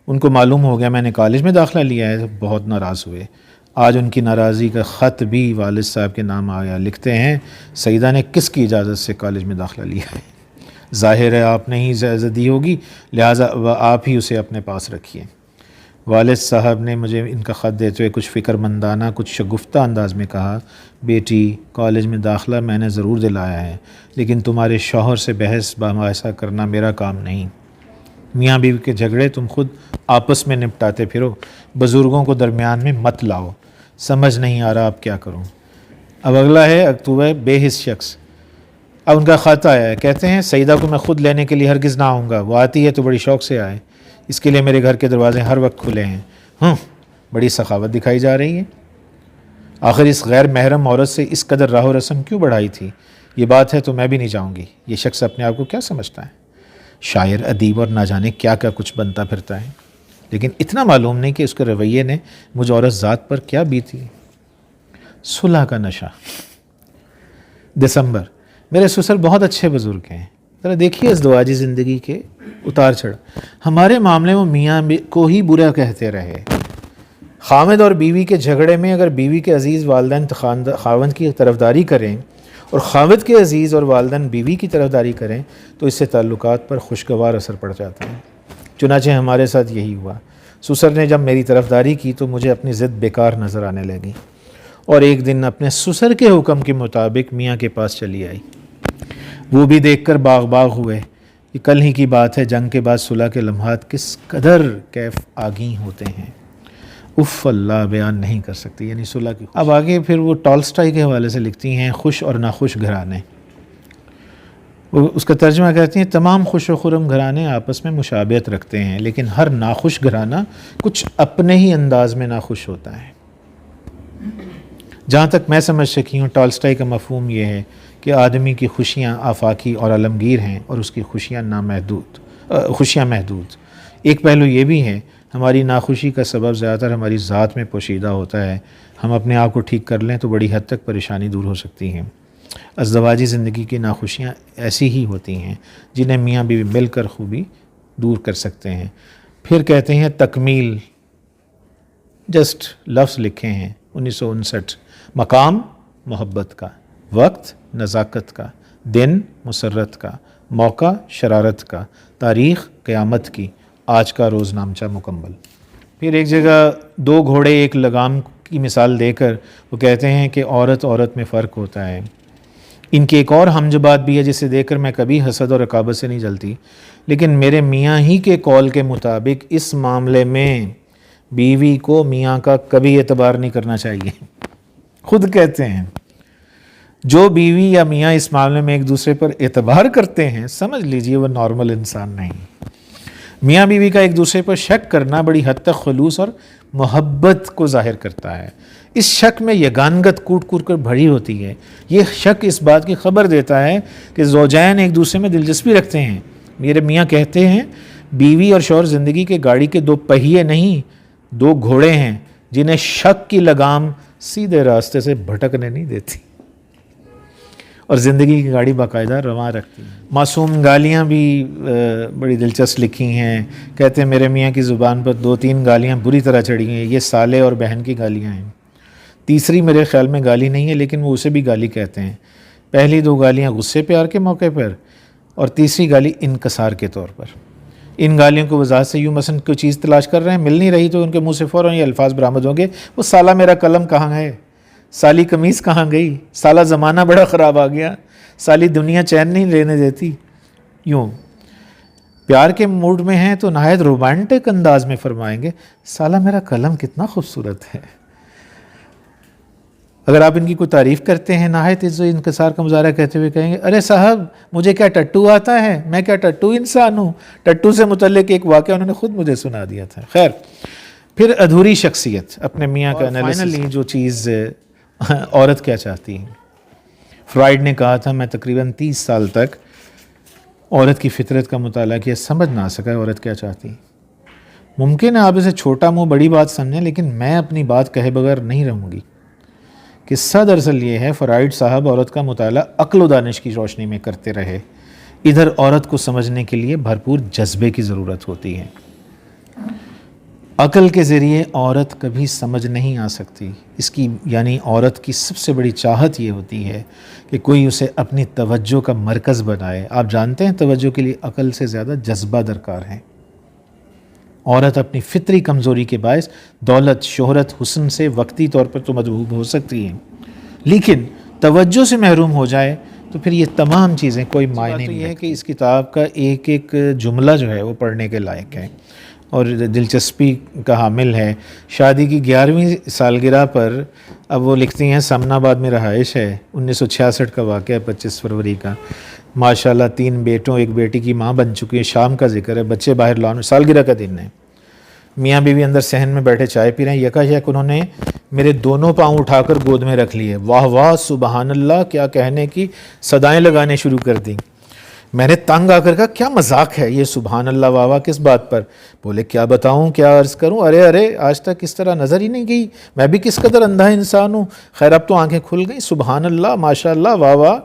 S2: ان کو معلوم ہو گیا میں نے کالج میں داخلہ لیا ہے، بہت ناراض ہوئے. آج ان کی ناراضی کا خط بھی والد صاحب کے نام آیا. لکھتے ہیں سیدہ نے کس کی اجازت سے کالج میں داخلہ لیا ہے؟ ظاہر ہے آپ نے ہی اجازت دی ہوگی، لہٰذا آپ ہی اسے اپنے پاس رکھیے. والد صاحب نے مجھے ان کا خط دیتے ہوئے کچھ فکر مندانہ کچھ شگفتہ انداز میں کہا، بیٹی کالج میں داخلہ میں نے ضرور دلایا ہے، لیکن تمہارے شوہر سے بحث مباحثہ کرنا میرا کام نہیں۔ میاں بیوی کے جھگڑے تم خود آپس میں نپٹاتے پھرو، بزرگوں کو درمیان میں مت لاؤ۔ سمجھ نہیں آ رہا اب کیا کروں۔ اب اگلا ہے اکتوبر، بے حس شخص۔ اب ان کا خط آیا ہے، کہتے ہیں سعیدہ کو میں خود لینے کے لیے ہرگز نہ آؤں گا، وہ آتی ہے تو بڑی شوق سے آئے، اس کے لیے میرے گھر کے دروازے ہر وقت کھلے ہیں۔ بڑی سخاوت دکھائی جا رہی ہے۔ آخر اس غیر محرم عورت سے اس قدر راہ و رسم کیوں بڑھائی تھی؟ یہ بات ہے تو میں بھی نہیں جاؤں گی۔ یہ شخص اپنے آپ کو کیا سمجھتا ہے؟ شاعر، ادیب اور نہ جانے کیا کیا کچھ بنتا پھرتا ہے، لیکن اتنا معلوم نہیں کہ اس کے رویے نے مجھ عورت ذات پر کیا بیتی۔ صلح کا نشہ۔ دسمبر، میرے سسر بہت اچھے بزرگ ہیں، ذرا دیکھیے ازدواجی زندگی کے اتار چڑھ۔ ہمارے معاملے میں میاں کو ہی برا کہتے رہے۔ خاوند اور بیوی کے جھگڑے میں اگر بیوی کے عزیز والدین خاوند کی طرفداری کریں اور خاوند کے عزیز اور والدین بیوی کی طرفداری کریں تو اس سے تعلقات پر خوشگوار اثر پڑ جاتا ہے۔ چنانچہ ہمارے ساتھ یہی ہوا۔ سسر نے جب میری طرفداری کی تو مجھے اپنی ضد بیکار نظر آنے لگی، اور ایک دن اپنے سسر کے حکم کے مطابق میاں کے پاس چلی آئی۔ وہ بھی دیکھ کر باغ باغ ہوئے۔ یہ کل ہی کی بات ہے، جنگ کے بعد صلح کے لمحات کس قدر کیف آگیں ہوتے ہیں، اللہ بیان نہیں کر سکتی، یعنی صلح کی۔ اب آگے پھر وہ ٹالسٹائی کے حوالے سے لکھتی ہیں، خوش اور ناخوش گھرانے۔ وہ اس کا ترجمہ کہتی ہیں، تمام خوش و خرم گھرانے آپس میں مشابہت رکھتے ہیں، لیکن ہر ناخوش گھرانہ کچھ اپنے ہی انداز میں ناخوش ہوتا ہے۔ جہاں تک میں سمجھ سکی ہوں، ٹالسٹائی کا مفہوم یہ ہے کہ آدمی کی خوشیاں آفاقی اور عالمگیر ہیں اور اس کی خوشیاں محدود۔ ایک پہلو یہ بھی ہے، ہماری ناخوشی کا سبب زیادہ تر ہماری ذات میں پوشیدہ ہوتا ہے۔ ہم اپنے آپ کو ٹھیک کر لیں تو بڑی حد تک پریشانی دور ہو سکتی ہے۔ ازدواجی زندگی کی ناخوشیاں ایسی ہی ہوتی ہیں جنہیں میاں بیوی مل کر خوبی دور کر سکتے ہیں۔ پھر کہتے ہیں تکمیل، جسٹ لفظ لکھے ہیں 1959۔ مقام محبت کا، وقت نزاکت کا، دن مسرت کا، موقع شرارت کا، تاریخ قیامت کی، آج کا روز نامچہ مکمل۔ پھر ایک جگہ دو گھوڑے ایک لگام کی مثال دے کر وہ کہتے ہیں کہ عورت میں فرق ہوتا ہے۔ ان کی ایک اور ہمج بات بھی ہے جسے دیکھ کر میں کبھی حسد اور رقابت سے نہیں جلتی، لیکن میرے میاں ہی کے قول کے مطابق اس معاملے میں بیوی کو میاں کا کبھی اعتبار نہیں کرنا چاہیے۔ خود کہتے ہیں جو بیوی یا میاں اس معاملے میں ایک دوسرے پر اعتبار کرتے ہیں، سمجھ لیجئے وہ نارمل انسان نہیں۔ میاں بیوی کا ایک دوسرے پر شک کرنا بڑی حد تک خلوص اور محبت کو ظاہر کرتا ہے۔ اس شک میں یگانگت کوٹ کوٹ کر بھری ہوتی ہے۔ یہ شک اس بات کی خبر دیتا ہے کہ زوجین ایک دوسرے میں دلچسپی رکھتے ہیں۔ میرے میاں کہتے ہیں بیوی اور شوہر زندگی کے گاڑی کے دو پہیے نہیں، دو گھوڑے ہیں جنہیں شک کی لگام سیدھے راستے سے بھٹکنے نہیں دیتی اور زندگی کی گاڑی باقاعدہ رواں رکھتی ہے۔ معصوم گالیاں بھی بڑی دلچسپ لکھی ہیں۔ کہتے ہیں میرے میاں کی زبان پر 2-3 گالیاں بری طرح چڑھی ہیں۔ یہ سالے اور بہن کی گالیاں ہیں۔ تیسری میرے خیال میں گالی نہیں ہے، لیکن وہ اسے بھی گالی کہتے ہیں۔ پہلی 2 گالیاں غصے پیار کے موقع پر، اور تیسری گالی انکسار کے طور پر۔ ان گالیوں کو وضاحت سے یوں مثلا کوئی چیز تلاش کر رہے ہیں، مل نہیں رہی تو ان کے منہ سے فوراً یہ الفاظ برآمد ہوں گے، وہ سالہ میرا قلم کہاں ہے، سالی قمیص کہاں گئی، سالہ زمانہ بڑا خراب آ گیا، سالی دنیا چین نہیں لینے دیتی۔ یوں پیار کے موڈ میں ہیں تو نہایت رومانٹک انداز میں فرمائیں گے، سالہ میرا قلم کتنا خوبصورت ہے۔ اگر آپ ان کی کوئی تعریف کرتے ہیں، نہایت عزت و انکسار کا مظاہرہ کرتے ہوئے کہیں گے، ارے صاحب مجھے کیا ٹٹو آتا ہے، میں کیا ٹٹو انسان ہوں۔ ٹٹو سے متعلق ایک واقعہ انہوں نے خود مجھے سنا دیا تھا۔ خیر، پھر ادھوری شخصیت، اپنے میاں کا انالیسس۔ فائنلی جو چیز عورت کیا چاہتی ہے، فرائیڈ نے کہا تھا، میں تقریباً 30 سال تک عورت کی فطرت کا مطالعہ کیا، سمجھ نہ سکا عورت کیا چاہتی۔ ممکن ہے آپ اسے چھوٹا منہ بڑی بات سمجھیں، لیکن میں اپنی بات کہے بغیر نہیں رہوں گی۔ قصہ دراصل یہ ہے، فرائیڈ صاحب عورت کا مطالعہ عقل و دانش کی روشنی میں کرتے رہے۔ ادھر عورت کو سمجھنے کے لیے بھرپور جذبے کی ضرورت ہوتی ہے۔ عقل کے ذریعے عورت کبھی سمجھ نہیں آ سکتی۔ اس کی یعنی عورت کی سب سے بڑی چاہت یہ ہوتی ہے کہ کوئی اسے اپنی توجہ کا مرکز بنائے۔ آپ جانتے ہیں توجہ کے لیے عقل سے زیادہ جذبہ درکار ہے۔ عورت اپنی فطری کمزوری کے باعث دولت، شہرت، حسن سے وقتی طور پر تو مدعو ہو سکتی ہیں، لیکن توجہ سے محروم ہو جائے تو پھر یہ تمام چیزیں کوئی معنی نہیں ہے کہ اس کتاب کا ایک ایک جملہ جو ہے وہ پڑھنے کے لائق ہے اور دلچسپی کا حامل ہے۔ شادی کی 11ویں سالگرہ پر اب وہ لکھتی ہیں سمن آباد میں رہائش ہے، 1966 کا واقعہ، 25 فروری کا، ماشاءاللہ 3 بیٹوں 1 بیٹی کی ماں بن چکی ہے، شام کا ذکر ہے، بچے باہر لان میں، سالگرہ کا دن ہے، میاں بیوی اندر صحن میں بیٹھے چائے پی رہے ہیں، یکایک انہوں نے میرے دونوں پاؤں اٹھا کر گود میں رکھ لیے، واہ واہ سبحان اللہ کیا کہنے کی صدائیں لگانے شروع کر دیں۔ میں نے تنگ آ کر کہا کیا مذاق ہے یہ سبحان اللہ واہ واہ کس بات پر؟ بولے کیا بتاؤں کیا عرض کروں، ارے آج تک اس طرح نظر ہی نہیں گئی، میں بھی کس قدر اندھا انسان ہوں۔ خیر اب تو آنکھیں کھل گئی، سبحان اللہ ماشاء اللہ واہ واہ،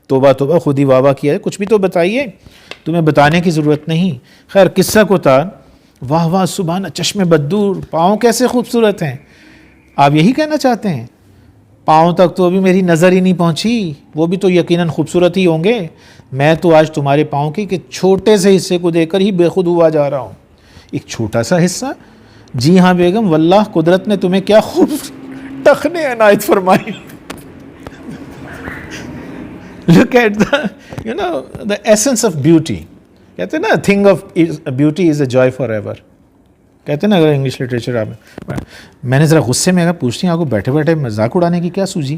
S2: توبہ توبہ، خود ہی واہ واہ کیا ہے، کچھ بھی تو بتائیے، تمہیں بتانے کی ضرورت نہیں۔ خیر قصہ کو تھا، واہ واہ سبحان، چشم بددور، پاؤں کیسے خوبصورت ہیں، آپ یہی کہنا چاہتے ہیں؟ پاؤں تک تو ابھی میری نظر ہی نہیں پہنچی، وہ بھی تو یقیناً خوبصورت ہی ہوں گے، میں تو آج تمہارے پاؤں کی کہ چھوٹے سے حصے کو دیکھ کر ہی بے خود ہوا جا رہا ہوں۔ ایک چھوٹا سا حصہ؟ جی ہاں بیگم، واللہ قدرت نے تمہیں کیا خوب ٹخنے عنایت فرمائی۔ Look at the essence of beauty. کہتے ہیں نا thing of beauty is a joy forever. کہتے ہیں نا اگر انگلش لٹریچر آپ میں نے ذرا غصے میں پوچھتی ہیں آپ کو بیٹھے بیٹھے مذاق اڑانے کی کیا سوجی؟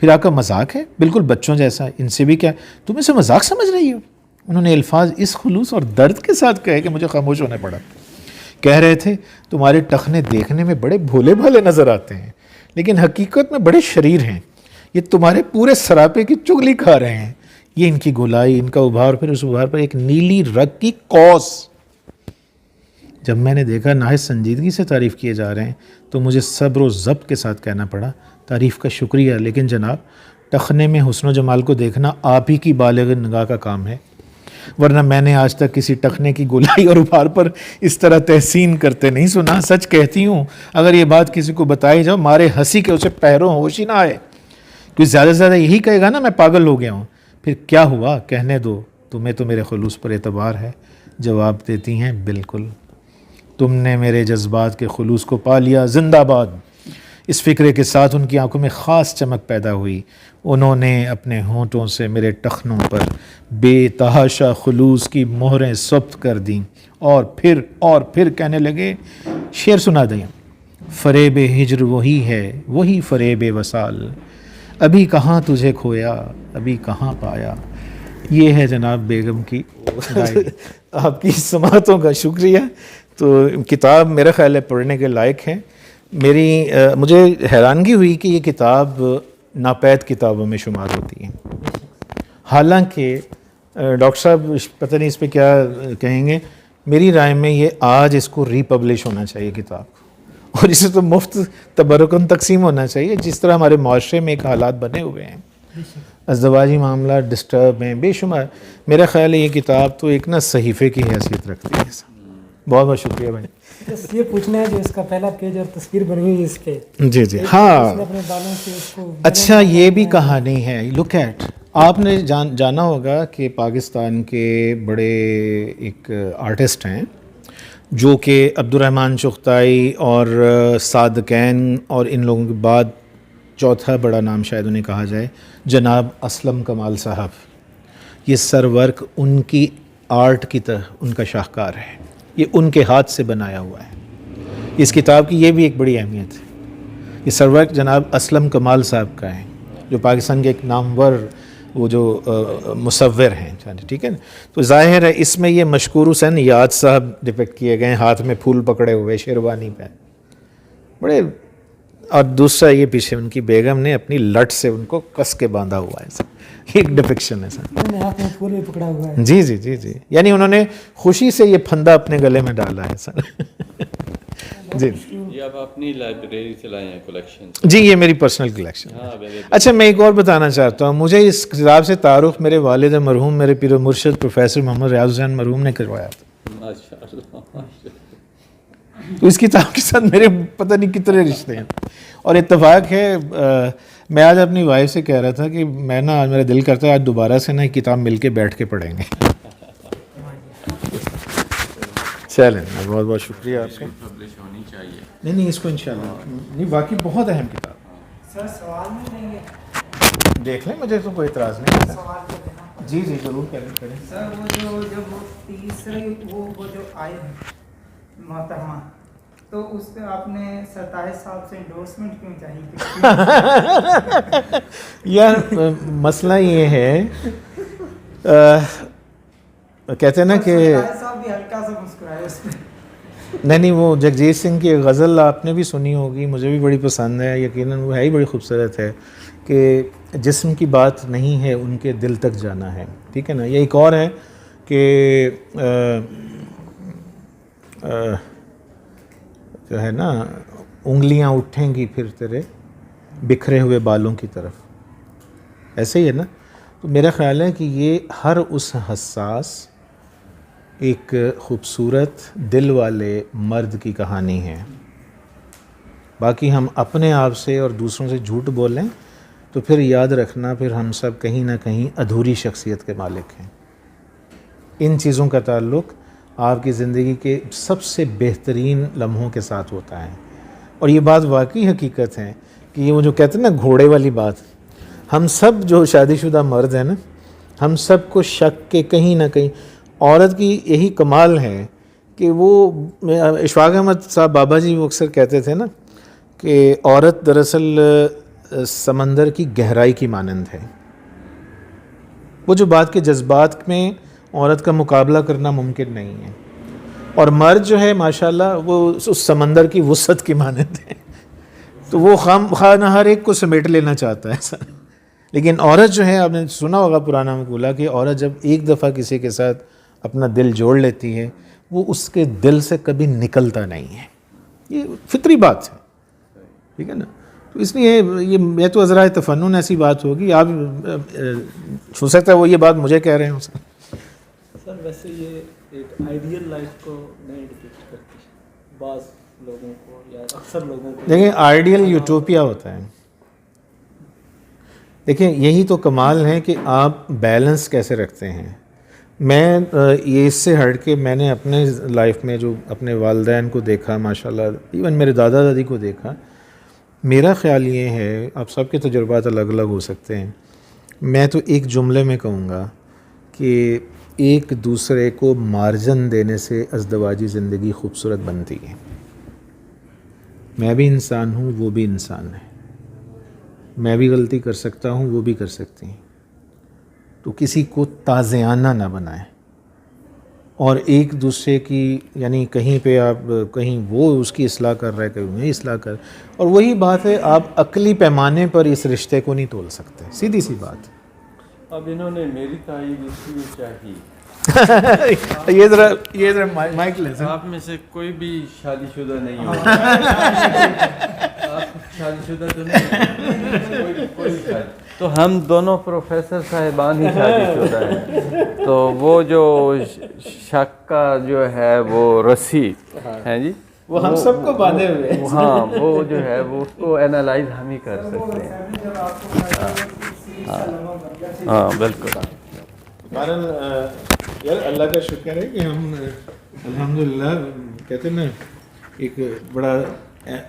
S2: پھر آپ کا مذاق ہے بالکل بچوں جیسا، ان سے بھی کیا تم اسے مذاق سمجھ رہی ہو؟ انہوں نے الفاظ اس خلوص اور درد کے ساتھ کہے کہ مجھے خاموش ہونا پڑا۔ کہہ رہے تھے تمہارے ٹخنے دیکھنے میں بڑے بھولے بھالے نظر آتے ہیں لیکن حقیقت میں بڑے شریر ہیں، یہ تمہارے پورے سراپے کی چگلی کھا رہے ہیں، یہ ان کی گولائی، ان کا ابھار، پھر اس ابھار پر ایک نیلی رگ کی قوس۔ جب میں نے دیکھا نہایت سنجیدگی سے تعریف کیے جا رہے ہیں تو مجھے صبر و ضبط کے ساتھ کہنا پڑا تعریف کا شکریہ، لیکن جناب ٹخنے میں حسن و جمال کو دیکھنا آپ ہی کی بالغ نگاہ کا کام ہے، ورنہ میں نے آج تک کسی ٹخنے کی گولائی اور ابھار پر اس طرح تحسین کرتے نہیں سنا۔ سچ کہتی ہوں اگر یہ بات کسی کو بتائی جاؤ مارے ہنسی کے اسے پیروں ہوش ہی نہ آئے، کوئی زیادہ سے زیادہ یہی کہے گا نا میں پاگل ہو گیا ہوں، پھر کیا ہوا کہنے دو، تمہیں تو میرے خلوص پر اعتبار ہے۔ جواب دیتی ہیں بالکل، تم نے میرے جذبات کے خلوص کو پا لیا، زندہ باد۔ اس فکرے کے ساتھ ان کی آنکھوں میں خاص چمک پیدا ہوئی، انہوں نے اپنے ہونٹوں سے میرے ٹخنوں پر بے تحاشا خلوص کی مہریں ثبت کر دیں اور پھر کہنے لگے، شعر سنا دیں، فریب ہجر وہی ہے، وہی فریب وصال، ابھی کہاں تجھے کھویا، ابھی کہاں پایا۔ یہ ہے جناب بیگم کی آپ کی سماعتوں کا شکریہ۔ تو کتاب میرا خیال ہے پڑھنے کے لائق ہے۔ مجھے حیرانگی ہوئی کہ یہ کتاب ناپید کتابوں میں شمار ہوتی ہے، حالانکہ ڈاکٹر صاحب پتہ نہیں اس پہ کیا کہیں گے، میری رائے میں یہ آج اس کو ری پبلش ہونا چاہیے کتاب، اور اسے تو مفت تبرکن تقسیم ہونا چاہیے، جس طرح ہمارے معاشرے میں ایک حالات بنے ہوئے ہیں، ازدواجی معاملات ڈسٹرب ہیں بے شمار۔ میرا خیال ہے یہ کتاب تو ایک صحیفے کی حیثیت رکھتی ہے۔ بہت بہت شکریہ بھائی۔
S1: بس یہ پوچھنا ہے جو اس کا پہلا پیج اور تصویر بنی ہوئی اس پہ،
S2: جی ہاں
S1: اپنے بالوں سے اس کو
S2: اچھا یہ بھی کہانی ہے، لک ایٹ، آپ نے جانا ہوگا کہ پاکستان کے بڑے ایک آرٹسٹ ہیں جو کہ عبد الرحمن چغتائی اور صادقین اور ان لوگوں کے بعد چوتھا بڑا نام شاید انہیں کہا جائے، جناب اسلم کمال صاحب۔ یہ سر ورک ان کی آرٹ کی طرح ان کا شاہکار ہے، یہ ان کے ہاتھ سے بنایا ہوا ہے۔ اس کتاب کی یہ بھی ایک بڑی اہمیت ہے، یہ سر ورک جناب اسلم کمال صاحب کا ہے جو پاکستان کے ایک نامور وہ جو مصور ہیں، ٹھیک ہے نا۔ تو ظاہر ہے اس میں یہ مشکور حسین یاد صاحب ڈپکٹ کیے گئے ہیں، ہاتھ میں پھول پکڑے ہوئے شیروانی پہ بڑے، اور دوسرا یہ پیچھے ان کی بیگم نے اپنی لٹ سے ان کو کس کے باندھا ہوا ہے، ایک ڈپکشن ہے سر۔
S1: ہاتھ میں پھول بھی پکڑا ہوا ہے۔
S2: جی یعنی انہوں نے خوشی سے یہ پھندا اپنے گلے میں ڈالا ہے سر۔ جی
S3: یہ آپ اپنی لائبریری سے لائے ہیں کلیکشن؟
S2: جی یہ میری پرسنل کلیکشن۔ اچھا میں ایک اور بتانا چاہتا ہوں، مجھے اس کتاب سے تعارف میرے والد مرحوم میرے پیر و مرشد پروفیسر محمد ریاض حسین مرحوم نے کروایا تھا۔ تو اس کتاب کے ساتھ میرے پتہ نہیں کتنے رشتے ہیں، اور اتفاق ہے میں آج اپنی وائف سے کہہ رہا تھا کہ میں آج میرا دل کرتا ہے آج دوبارہ سے یہ کتاب مل کے بیٹھ کے پڑھیں گے۔ چلیں بہت بہت شکریہ آپ کا.
S3: پبلش ہونی چاہیے.
S2: نہیں اس کو انشاءاللہ نہیں واقعی بہت اہم کتاب.
S1: سر سوال نہیں لیں گے؟
S2: دیکھ لیں مجھے تو کوئی اعتراض نہیں.
S1: سوال کر دینا.
S2: جی ضرور کریں.
S4: سر وہ جب وہ تیسرے وہ جو آئے ہیں محترمہ تو اس پہ آپ نے ستائش صاحب سے انڈورسمنٹ کیوں چاہیے؟
S2: یار مسئلہ یہ ہے کہتے ہیں نا کہ
S4: ستائش صاحب بھی ہلکا سا مسکرائے اس پہ.
S2: نہیں وہ جگجیت سنگھ کی غزل آپ نے بھی سنی ہوگی, مجھے بھی بڑی پسند ہے, یقیناً وہ ہے ہی بڑی خوبصورت ہے کہ جسم کی بات نہیں ہے ان کے دل تک جانا ہے. ٹھیک ہے نا. یہ ایک اور ہے کہ جو ہے نا انگلیاں اٹھیں گی پھر تیرے بکھرے ہوئے بالوں کی طرف, ایسے ہی ہے نا. تو میرا خیال ہے کہ یہ ہر اس حساس ایک خوبصورت دل والے مرد کی کہانی ہے. باقی ہم اپنے آپ سے اور دوسروں سے جھوٹ بولیں تو پھر یاد رکھنا پھر ہم سب کہیں نہ کہیں ادھوری شخصیت کے مالک ہیں. ان چیزوں کا تعلق آپ کی زندگی کے سب سے بہترین لمحوں کے ساتھ ہوتا ہے. اور یہ بات واقعی حقیقت ہے کہ یہ وہ جو کہتے ہیں نا گھوڑے والی بات, ہم سب جو شادی شدہ مرد ہیں نا, ہم سب کو شک کے کہیں نہ کہیں عورت کی یہی کمال ہے کہ وہ اشفاق احمد صاحب بابا جی وہ اکثر کہتے تھے نا کہ عورت دراصل سمندر کی گہرائی کی مانند ہے. وہ جو بات کے جذبات میں عورت کا مقابلہ کرنا ممکن نہیں ہے, اور مرد جو ہے ماشاءاللہ وہ اس سمندر کی وسعت کی مانند ہے. تو وہ خواہ نہ ہر ایک کو سمیٹ لینا چاہتا ہے ایسا. لیکن عورت جو ہے, آپ نے سنا ہوگا پرانا مقولہ کہ عورت جب ایک دفعہ کسی کے ساتھ اپنا دل جوڑ لیتی ہے وہ اس کے دل سے کبھی نکلتا نہیں ہے. یہ فطری بات ہے. ٹھیک ہے نا. تو اس لیے یہ تو ذرا تفنن ایسی بات ہوگی, آپ ہو سکتا ہے وہ یہ بات مجھے کہہ رہے ہیں
S5: سر. ویسے یہ ایک آئیڈیل لائف کو نہیں ڈپکٹ کرتی بعض لوگوں کو یا اکثر لوگوں کو.
S2: دیکھیں آئیڈیل یوٹوپیا ہوتا ہے. دیکھیں یہی تو کمال ہے کہ آپ بیلنس کیسے رکھتے ہیں. میں یہ اس سے ہٹ کے میں نے اپنے لائف میں جو اپنے والدین کو دیکھا ماشاءاللہ, ایون میرے دادا دادی کو دیکھا, میرا خیال یہ ہے, آپ سب کے تجربات الگ الگ ہو سکتے ہیں, میں تو ایک جملے میں کہوں گا کہ ایک دوسرے کو مارجن دینے سے ازدواجی زندگی خوبصورت بنتی ہے. میں بھی انسان ہوں, وہ بھی انسان ہے, میں بھی غلطی کر سکتا ہوں, وہ بھی کر سکتی ہیں. تو کسی کو تازیانہ نہ بنائیں, اور ایک دوسرے کی یعنی کہیں پہ آپ کہیں وہ اس کی اصلاح کر رہا ہے, کہیں میں اصلاح کر, اور وہی بات ہے آپ عقلی پیمانے پر اس رشتے کو نہیں تول سکتے. سیدھی سی بات.
S3: اب انہوں نے میری تائید اس لیے چاہی.
S2: یہ ذرا مائک لیں سر.
S3: آپ میں سے کوئی بھی شادی شدہ نہیں ہو. آپ شادی شدہ تو نہیں, کوئی شادی. تو ہم دونوں پروفیسر صاحبان ہی شادی شدہ ہیں. تو وہ جو شک کا جو ہے وہ رسی ہے جی,
S2: وہ ہم سب کو باندھے ہوئے.
S3: ہاں وہ جو ہے وہ اس کو اینالائز ہم ہی کر سکتے ہیں. ہاں بالکل.
S2: بہرحال یار اللہ کا شکر ہے کہ ہم الحمدللہ کہتے ہیں نا ایک بڑا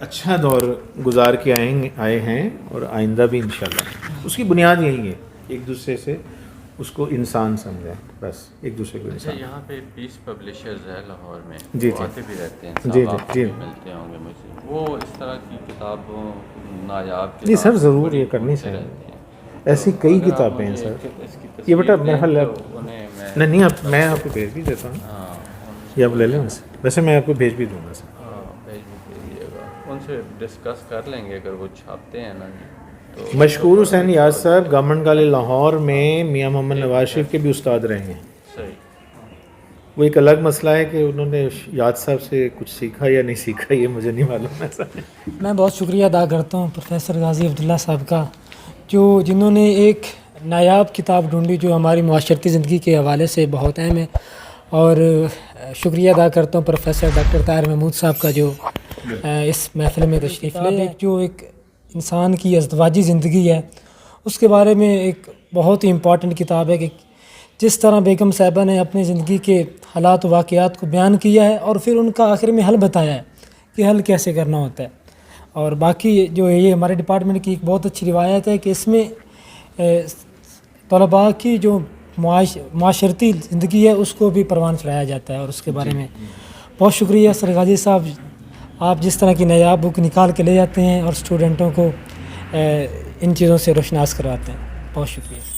S2: اچھا دور گزار کے آئے ہیں, اور آئندہ بھی انشاءاللہ. اس کی بنیاد یہی ہے ایک دوسرے سے اس کو انسان سمجھیں, بس ایک دوسرے کو انسان.
S3: یہاں پہ پیس پبلشرز ہے لاہور میں,
S2: جی
S3: وہ آتے بھی رہتے ہیں.
S2: جی
S3: آپ
S2: جی
S3: ملتے ہوں گے مجھے. وہ اس طرح کی کتابوں نایاب
S2: جی سر ضرور یہ کرنی چاہیے. ایسی کئی کتابیں ہیں سر. یہ بیٹا میرا خیال ہے نہیں آپ میں آپ کو بھیج بھی دیتا ہوں, یہ آپ لے لیں ویسے میں آپ کو بھیج بھی دوں گا سر.
S3: ان سے ڈسکس کر لیں گے اگر وہ چھاپتے ہیں نا. تو
S2: مشکور حسین یاد صاحب گورنمنٹ کالج لاہور میں میاں محمد نواز شریف کے بھی استاد رہے ہیں.
S3: صحیح.
S2: وہ ایک الگ مسئلہ ہے کہ انہوں نے یاد صاحب سے کچھ سیکھا یا نہیں سیکھا, یہ مجھے نہیں معلوم ہے سر.
S1: میں بہت شکریہ ادا کرتا ہوں پروفیسر غازی عبداللہ صاحب کا, جنہوں نے ایک نایاب کتاب ڈھونڈی جو ہماری معاشرتی زندگی کے حوالے سے بہت اہم ہے. اور شکریہ ادا کرتا ہوں پروفیسر ڈاکٹر طاہر محمود صاحب کا جو اس محفل میں تشریف لائے. جو ایک انسان کی ازدواجی زندگی ہے اس کے بارے میں ایک بہت ہی امپورٹنٹ کتاب ہے کہ جس طرح بیگم صاحبہ نے اپنی زندگی کے حالات و واقعات کو بیان کیا ہے اور پھر ان کا آخر میں حل بتایا ہے کہ حل کیسے کرنا ہوتا ہے. اور باقی جو یہ ہمارے ڈپارٹمنٹ کی ایک بہت اچھی روایت ہے کہ اس میں طلباء کی جو معاشرتی زندگی ہے اس کو بھی پروان چڑھایا جاتا ہے. اور اس کے بارے میں بہت شکریہ سر غازی صاحب, آپ جس طرح کی نایاب بک نکال کے لے جاتے ہیں اور اسٹوڈنٹوں کو ان چیزوں سے روشناس کرواتے ہیں. بہت شکریہ.